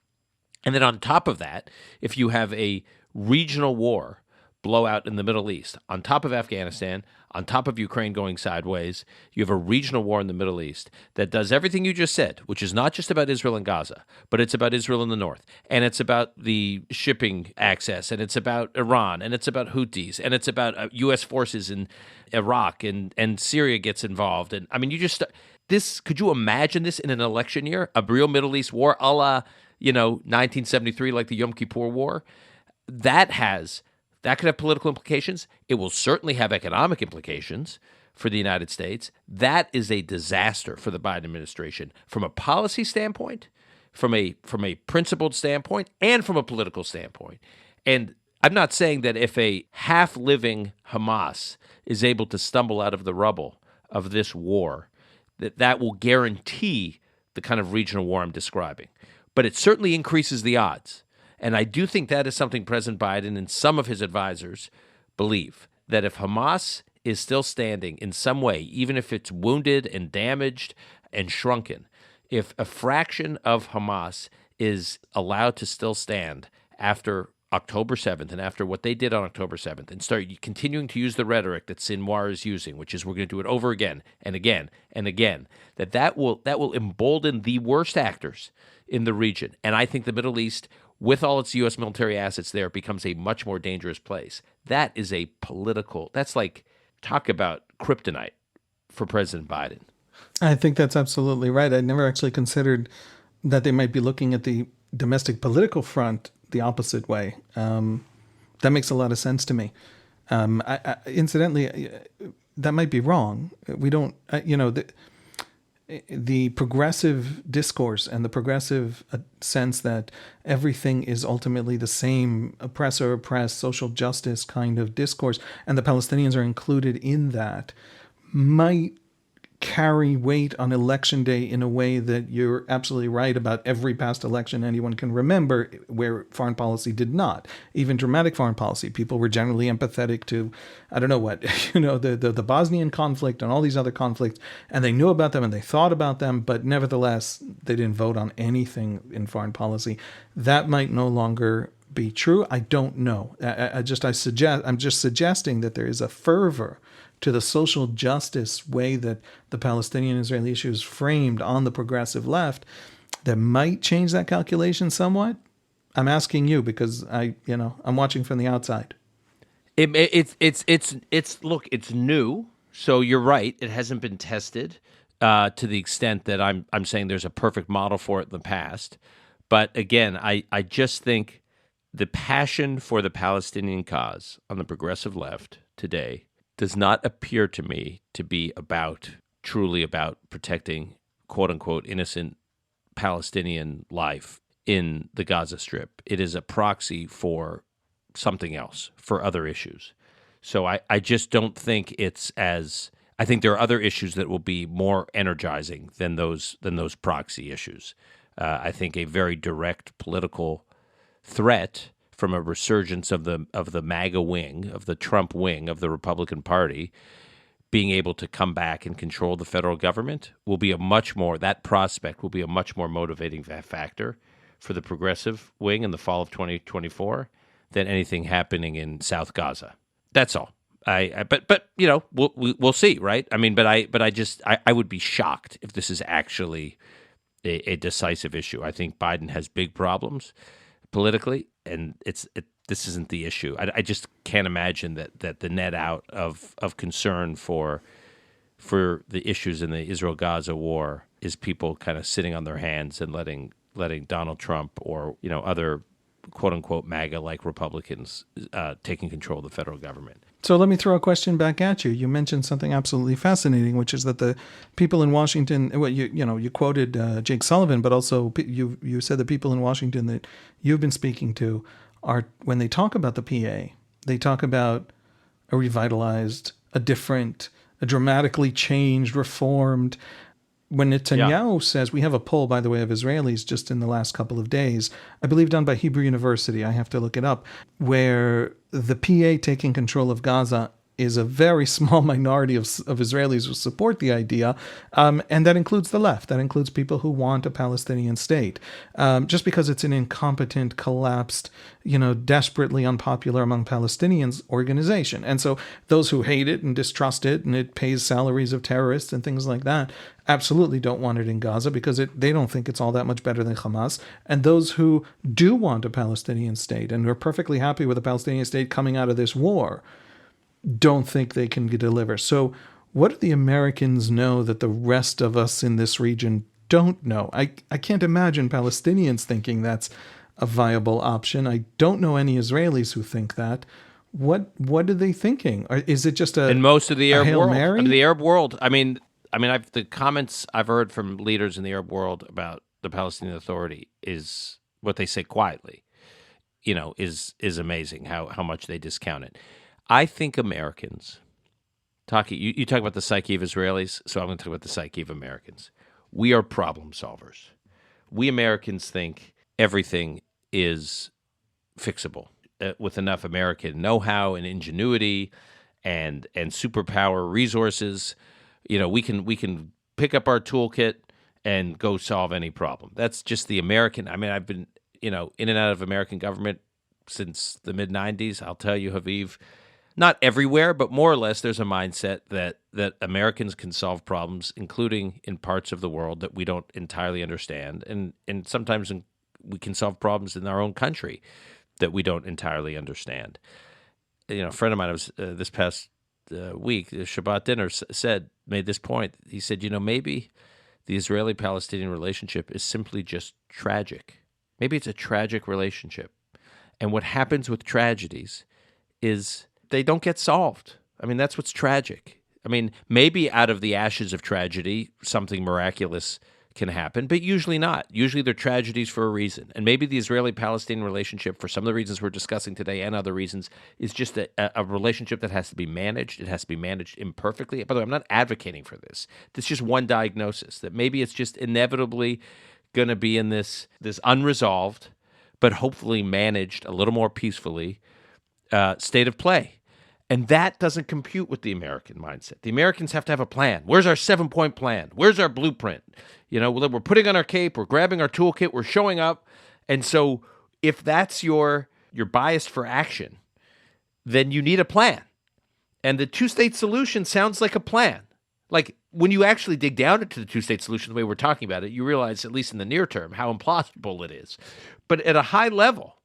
And then on top of that, if you have a regional war blowout in the Middle East, on top of Afghanistan, on top of Ukraine going sideways, you have a regional war in the Middle East that does everything you just said, which is not just about Israel and Gaza, but it's about Israel in the north, and it's about the shipping access, and it's about Iran, and it's about Houthis, and it's about U.S. forces in Iraq, and Syria gets involved. And I mean, could you imagine this in an election year, a real Middle East war a la, 1973, like the Yom Kippur War? That could have political implications. It will certainly have economic implications for the United States. That is a disaster for the Biden administration from a policy standpoint, from a principled standpoint, and from a political standpoint. And I'm not saying that if a half-living Hamas is able to stumble out of the rubble of this war, that will guarantee the kind of regional war I'm describing. But it certainly increases the odds. And I do think that is something President Biden and some of his advisors believe, that if Hamas is still standing in some way, even if it's wounded and damaged and shrunken, if a fraction of Hamas is allowed to still stand after October 7th and after what they did on October 7th and start continuing to use the rhetoric that Sinwar is using, which is we're going to do it over again and again and again, that will embolden the worst actors in the region. And I think the Middle East, with all its U.S. military assets there, becomes a much more dangerous place. That is that's like, talk about kryptonite for President Biden. I think that's absolutely right. I never actually considered that they might be looking at the domestic political front the opposite way. That makes a lot of sense to me. Incidentally, that might be wrong. We don't, the progressive discourse and the progressive sense that everything is ultimately the same, oppressor, oppressed, social justice kind of discourse, and the Palestinians are included in that, might carry weight on election day in a way that you're absolutely right about every past election anyone can remember where foreign policy did not. Even dramatic foreign policy, people were generally empathetic to, I don't know what, the Bosnian conflict and all these other conflicts, and they knew about them and they thought about them, but nevertheless, they didn't vote on anything in foreign policy. That might no longer be true. I don't know. I'm just suggesting that there is a fervor to the social justice way that the Palestinian-Israeli issue is framed on the progressive left that might change that calculation somewhat. I'm asking you because I'm watching from the outside. Look, it's new, so you're right. It hasn't been tested to the extent that I'm saying there's a perfect model for it in the past. But again, I just think the passion for the Palestinian cause on the progressive left today does not appear to me to be truly about protecting quote unquote innocent Palestinian life in the Gaza Strip. It is a proxy for something else, for other issues. So I just don't think I think there are other issues that will be more energizing than those proxy issues. I think a very direct political threat from a resurgence of the MAGA wing, of the Trump wing of the Republican Party, being able to come back and control the federal government that prospect will be a much more motivating factor for the progressive wing in the fall of 2024 than anything happening in South Gaza. That's all. But we'll see, right? I mean, but I would be shocked if this is actually a decisive issue. I think Biden has big problems politically, and this isn't the issue. I just can't imagine that the net out of concern for the issues in the Israel-Gaza war is people kind of sitting on their hands and letting Donald Trump or other quote-unquote MAGA-like Republicans taking control of the federal government. So let me throw a question back at you. You mentioned something absolutely fascinating, which is that the people in Washington, well, you quoted Jake Sullivan, but also you said the people in Washington that you've been speaking to are, when they talk about the PA, they talk about a revitalized, a different, a dramatically changed, reformed. When Netanyahu says, we have a poll, by the way, of Israelis just in the last couple of days, I believe done by Hebrew University, I have to look it up, where the PA taking control of Gaza is a very small minority of Israelis who support the idea, and that includes the left. That includes people who want a Palestinian state. Just because it's an incompetent, collapsed, desperately unpopular among Palestinians organization. And so those who hate it and distrust it, and it pays salaries of terrorists and things like that, absolutely don't want it in Gaza because they don't think it's all that much better than Hamas. And those who do want a Palestinian state and are perfectly happy with a Palestinian state coming out of this war don't think they can deliver. So what do the Americans know that the rest of us in this region don't know? I can't imagine Palestinians thinking that's a viable option. I don't know any Israelis who think that. What are they thinking? Or is it just in most of the Arab Hail world? Mary? The Arab world. The comments I've heard from leaders in the Arab world about the Palestinian Authority is what they say quietly. Is amazing how much they discount it. I think Americans, you talk about the psyche of Israelis, so I'm going to talk about the psyche of Americans. We are problem solvers. We Americans think everything is fixable with enough American know-how and ingenuity and superpower resources. We can pick up our toolkit and go solve any problem. That's just the American. I've been in and out of American government since the mid-'90s. I'll tell you, Haviv, not everywhere, but more or less there's a mindset that Americans can solve problems, including in parts of the world that we don't entirely understand. And sometimes we can solve problems in our own country that we don't entirely understand. A friend of mine was this past week, the Shabbat dinner, made this point. He said, maybe the Israeli-Palestinian relationship is simply just tragic. Maybe it's a tragic relationship. And what happens with tragedies is they don't get solved. That's what's tragic. Maybe out of the ashes of tragedy, something miraculous can happen, but usually not. Usually they're tragedies for a reason. And maybe the Israeli-Palestinian relationship, for some of the reasons we're discussing today and other reasons, is just a relationship that has to be managed. It has to be managed imperfectly. By the way, I'm not advocating for this. This is just one diagnosis, that maybe it's just inevitably going to be in this unresolved, but hopefully managed a little more peacefully state of play. And that doesn't compute with the American mindset. The Americans have to have a plan. Where's our 7-point plan? Where's our blueprint? We're putting on our cape, we're grabbing our toolkit, we're showing up. And so if that's your bias for action, then you need a plan. And the two-state solution sounds like a plan. Like when you actually dig down into the two-state solution the way we're talking about it, you realize, at least in the near term, how implausible it is. But at a high level,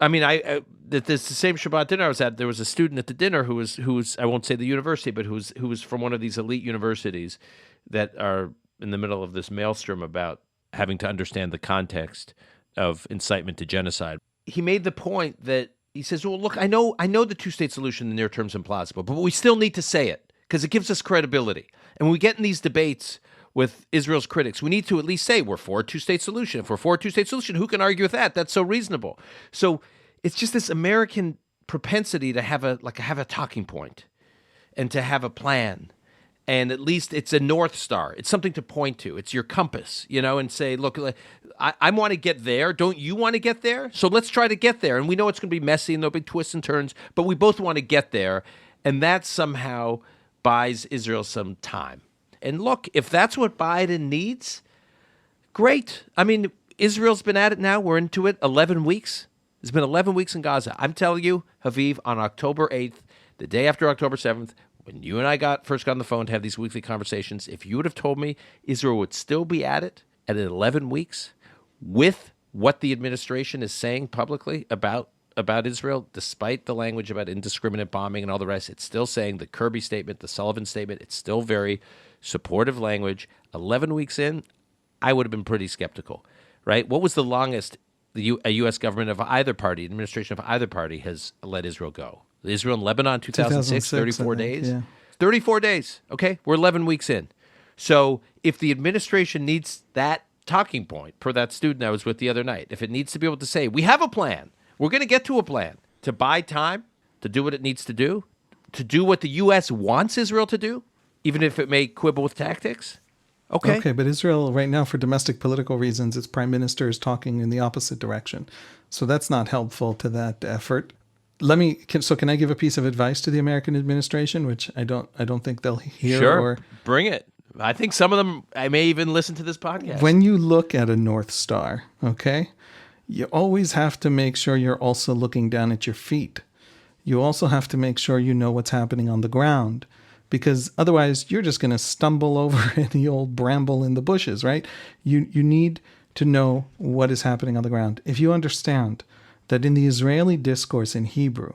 I mean, the same Shabbat dinner I was at, there was a student at the dinner who was I won't say the university, but who was from one of these elite universities that are in the middle of this maelstrom about having to understand the context of incitement to genocide. He made the point that he says, well, look, I know the two-state solution in the near term is implausible, but we still need to say it because it gives us credibility. And when we get in these debates with Israel's critics, we need to at least say we're for a two-state solution. If we're for a two-state solution, who can argue with that? That's so reasonable. So it's just this American propensity to have a talking point and to have a plan. And at least it's a North Star. It's something to point to. It's your compass, and say, look, I want to get there. Don't you want to get there? So let's try to get there. And we know it's going to be messy and there'll be twists and turns, but we both want to get there. And that somehow buys Israel some time. And look, if that's what Biden needs, great. I mean, Israel's been at it now. We're into it 11 weeks. It's been 11 weeks in Gaza. I'm telling you, Haviv, on October 8th, the day after October 7th, when you and I first got on the phone to have these weekly conversations, if you would have told me Israel would still be at it at 11 weeks with what the administration is saying publicly about Israel, despite the language about indiscriminate bombing and all the rest, it's still saying the Kirby statement, the Sullivan statement, it's still very supportive language. 11 weeks in, I would have been pretty skeptical, right? What was the longest a U.S. government of either party, administration of either party, has let Israel go? Israel and Lebanon, 2006, 34 days? Yeah. 34 days, okay? We're 11 weeks in. So if the administration needs that talking point, per that student I was with the other night, if it needs to be able to say, we have a plan, we're going to get to a plan, to buy time, to do what it needs to do what the U.S. wants Israel to do, even if it may quibble with tactics, okay, but Israel right now, for domestic political reasons, its prime minister is talking in the opposite direction. So that's not helpful to that effort. Can I give a piece of advice to the American administration, which I don't think they'll hear? Sure, bring it. I think some of them, I may even listen to this podcast. When you look at a North Star, okay, you always have to make sure you're also looking down at your feet. You also have to make sure you know what's happening on the ground, because otherwise you're just going to stumble over any old bramble in the bushes, right? You need to know what is happening on the ground. If you understand that in the Israeli discourse in Hebrew,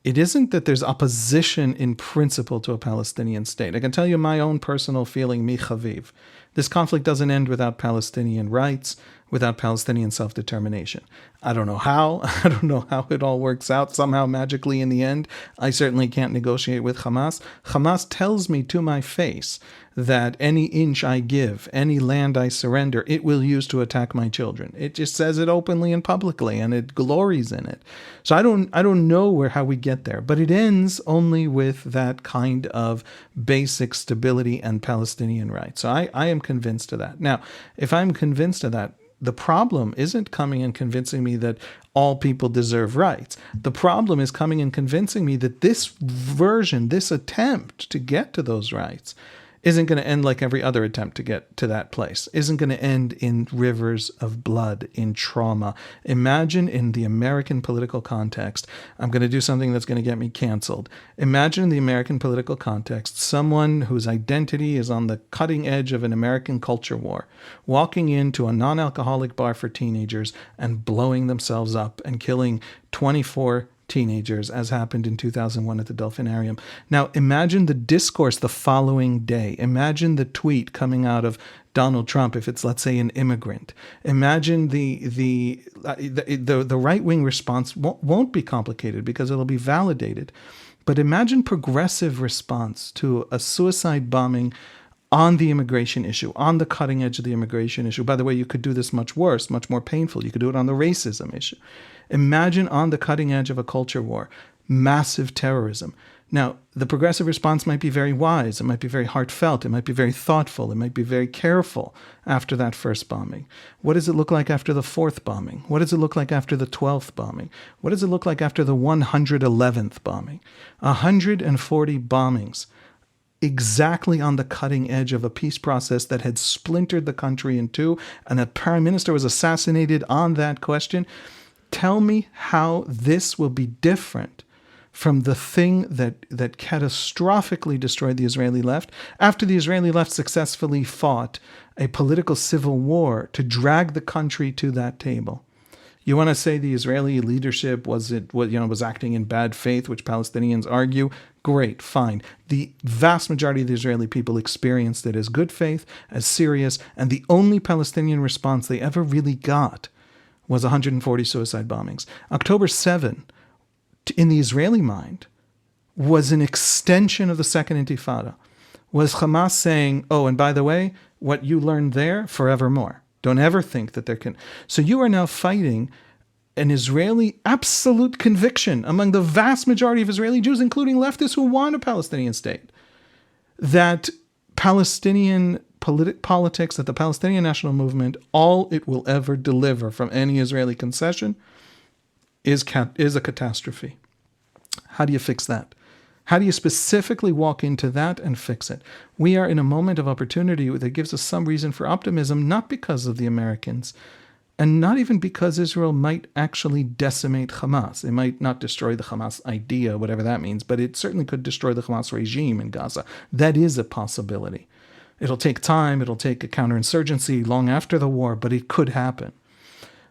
it isn't that there's opposition in principle to a Palestinian state. I can tell you my own personal feeling, mi Haviv. This conflict doesn't end without Palestinian rights, without Palestinian self-determination. I don't know how. I don't know how it all works out somehow magically in the end. I certainly can't negotiate with Hamas. Hamas tells me to my face that any inch I give, any land I surrender, it will use to attack my children. It just says it openly and publicly, and it glories in it. So I don't know how we get there, but it ends only with that kind of basic stability and Palestinian rights. So I am convinced of that. Now, if I'm convinced of that, the problem isn't coming and convincing me that all people deserve rights. The problem is coming and convincing me that this version, this attempt to get to those rights, isn't going to end like every other attempt to get to that place, isn't going to end in rivers of blood, in trauma. Imagine in the American political context, I'm going to do something that's going to get me canceled. Imagine in the American political context, someone whose identity is on the cutting edge of an American culture war, walking into a non-alcoholic bar for teenagers and blowing themselves up and killing 24 teenagers, as happened in 2001 at the Delphinarium. Now, imagine the discourse the following day. Imagine the tweet coming out of Donald Trump, if it's, let's say, an immigrant. Imagine the right-wing response won't be complicated because it'll be validated. But imagine progressive response to a suicide bombing on the immigration issue, on the cutting edge of the immigration issue. By the way, you could do this much worse, much more painful. You could do it on the racism issue. Imagine on the cutting edge of a culture war, massive terrorism. Now, the progressive response might be very wise. It might be very heartfelt. It might be very thoughtful. It might be very careful after that first bombing. What does it look like after the fourth bombing? What does it look like after the 12th bombing? What does it look like after the 111th bombing? 140 bombings, exactly on the cutting edge of a peace process that had splintered the country in two, and a prime minister was assassinated on that question. Tell me how this will be different from the thing that catastrophically destroyed the Israeli left after the Israeli left successfully fought a political civil war to drag the country to that table. You want to say the Israeli leadership was acting in bad faith, which Palestinians argue? Great, fine. The vast majority of the Israeli people experienced it as good faith, as serious, and the only Palestinian response they ever really got was 140 suicide bombings. October 7, in the Israeli mind, was an extension of the Second Intifada. Was Hamas saying, oh, and by the way, what you learned there, forevermore. Don't ever think that there can... So you are now fighting an Israeli absolute conviction among the vast majority of Israeli Jews, including leftists who want a Palestinian state, that Palestinian politics, that the Palestinian national movement, all it will ever deliver from any Israeli concession is a catastrophe. How do you fix that? How do you specifically walk into that and fix it? We are in a moment of opportunity that gives us some reason for optimism, not because of the Americans, and not even because Israel might actually decimate Hamas. It might not destroy the Hamas idea, whatever that means, but it certainly could destroy the Hamas regime in Gaza. That is a possibility. It'll take time, it'll take a counterinsurgency long after the war, but it could happen.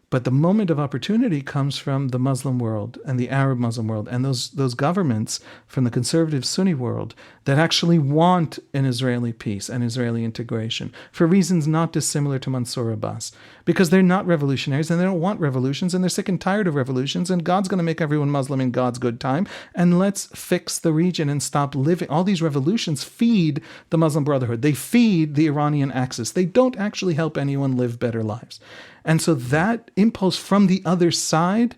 But the moment of opportunity comes from the Muslim world and the Arab Muslim world and those governments from the conservative Sunni world that actually want an Israeli peace and Israeli integration for reasons not dissimilar to Mansour Abbas. Because they're not revolutionaries and they don't want revolutions and they're sick and tired of revolutions and God's going to make everyone Muslim in God's good time and let's fix the region and stop living. All these revolutions feed the Muslim Brotherhood. They feed the Iranian Axis. They don't actually help anyone live better lives. And so that impulse from the other side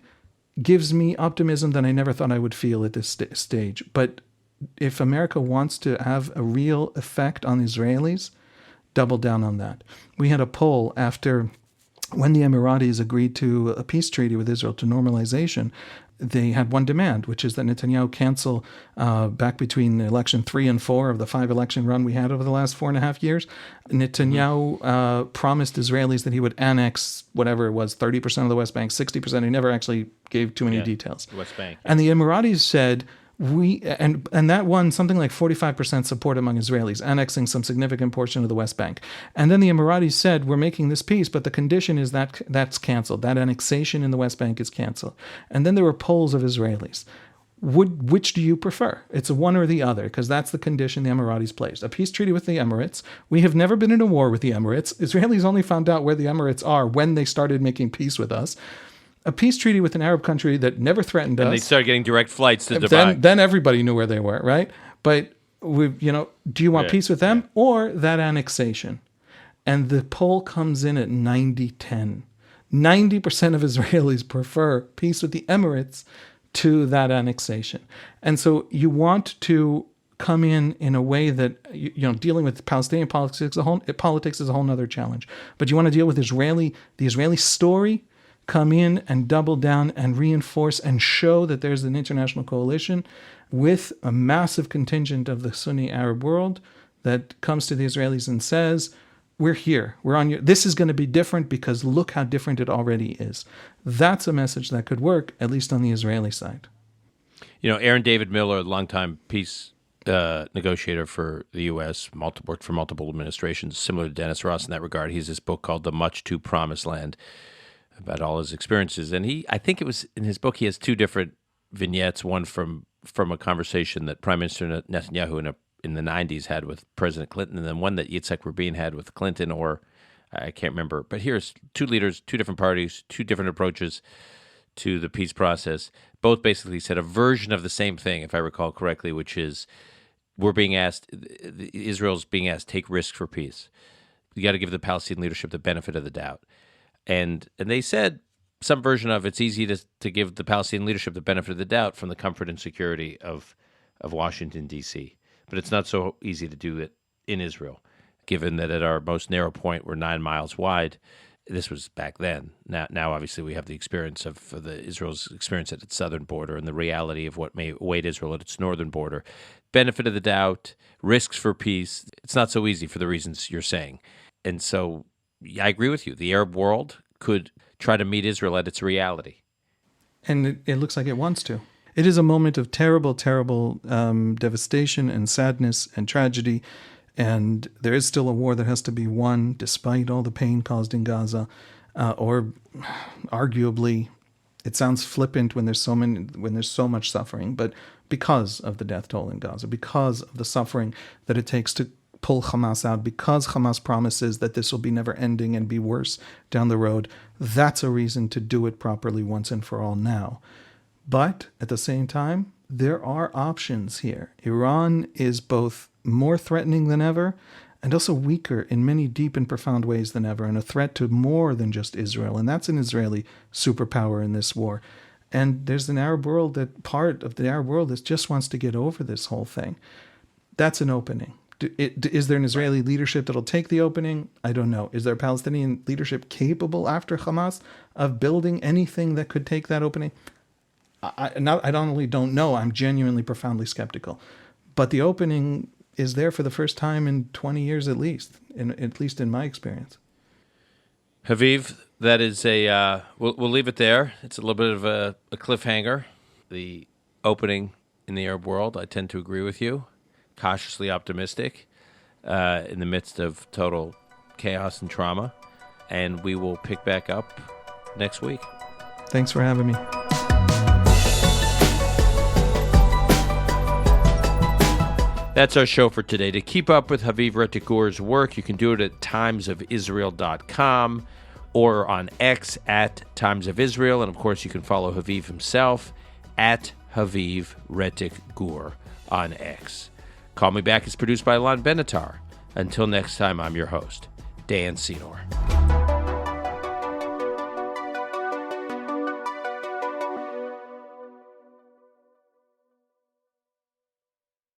gives me optimism that I never thought I would feel at this stage. But if America wants to have a real effect on Israelis, double down on that. We had a poll after when the Emiratis agreed to a peace treaty with Israel to normalization. They had one demand, which is that Netanyahu cancel back between election 3 and 4 of the 5-election run we had over the last 4.5 years. Netanyahu promised Israelis that he would annex whatever it was, 30% of the West Bank, 60%. He never actually gave too many details. West Bank. And the Emiratis said, and that won something like 45% support among Israelis, annexing some significant portion of the West Bank. And then the Emiratis said, we're making this peace, but the condition is that that's canceled. That annexation in the West Bank is canceled. And then there were polls of Israelis. Which do you prefer? It's one or the other, because that's the condition the Emiratis placed. A peace treaty with the Emirates. We have never been in a war with the Emirates. Israelis only found out where the Emirates are when they started making peace with us. A peace treaty with an Arab country that never threatened us. And they started getting direct flights to Dubai. Then everybody knew where they were, right? But do you want peace with them or that annexation? And the poll comes in at 90-10. 90% of Israelis prefer peace with the Emirates to that annexation. And so you want to come in a way that, dealing with Palestinian politics is a whole other challenge. But you want to deal with the Israeli story, come in and double down and reinforce and show that there's an international coalition with a massive contingent of the Sunni Arab world that comes to the Israelis and says, we're here, we're on this is going to be different because look how different it already is. That's a message that could work, at least on the Israeli side. Aaron David Miller, longtime peace negotiator for the U.S., worked for multiple administrations, similar to Dennis Ross in that regard. He has this book called The Much Too Promised Land, about all his experiences. And I think it was in his book, he has two different vignettes, one from a conversation that Prime Minister Netanyahu in the 90s had with President Clinton, and then one that Yitzhak Rabin had with Clinton, or I can't remember. But here's two leaders, two different parties, two different approaches to the peace process. Both basically said a version of the same thing, if I recall correctly, which is Israel's being asked, take risks for peace. You got to give the Palestinian leadership the benefit of the doubt. And they said some version of it's easy to give the Palestinian leadership the benefit of the doubt from the comfort and security of Washington, D.C. But it's not so easy to do it in Israel, given that at our most narrow point we're 9 miles wide. This was back then. Now obviously we have the experience of Israel's experience at its southern border and the reality of what may await Israel at its northern border. Benefit of the doubt, risks for peace. It's not so easy for the reasons you're saying. And so I agree with you. The Arab world could try to meet Israel at its reality. And it looks like it wants to. It is a moment of terrible, terrible devastation and sadness and tragedy. And there is still a war that has to be won, despite all the pain caused in Gaza, or arguably, it sounds flippant when there's so much suffering, but because of the death toll in Gaza, because of the suffering that it takes to pull Hamas out, because Hamas promises that this will be never ending and be worse down the road, that's a reason to do it properly once and for all now. But at the same time, there are options here. Iran is both more threatening than ever and also weaker in many deep and profound ways than ever, and a threat to more than just Israel. And that's an Israeli superpower in this war. And there's an Arab world part of the Arab world that just wants to get over this whole thing. That's an opening. Is there an Israeli leadership that'll take the opening? I don't know. Is there a Palestinian leadership capable after Hamas of building anything that could take that opening? I not only don't know, I'm genuinely profoundly skeptical. But the opening is there for the first time in 20 years at least in my experience. Haviv, that is we'll leave it there. It's a little bit of a cliffhanger. The opening in the Arab world, I tend to agree with you. Cautiously optimistic in the midst of total chaos and trauma. And we will pick back up next week. Thanks for having me. That's our show for today. To keep up with Haviv Rettig Gur's work, you can do it at timesofisrael.com or on X at Times of Israel. And, of course, you can follow Haviv himself at Haviv Rettig Gur on X. Call Me Back is produced by Alon Benatar. Until next time, I'm your host, Dan Senor.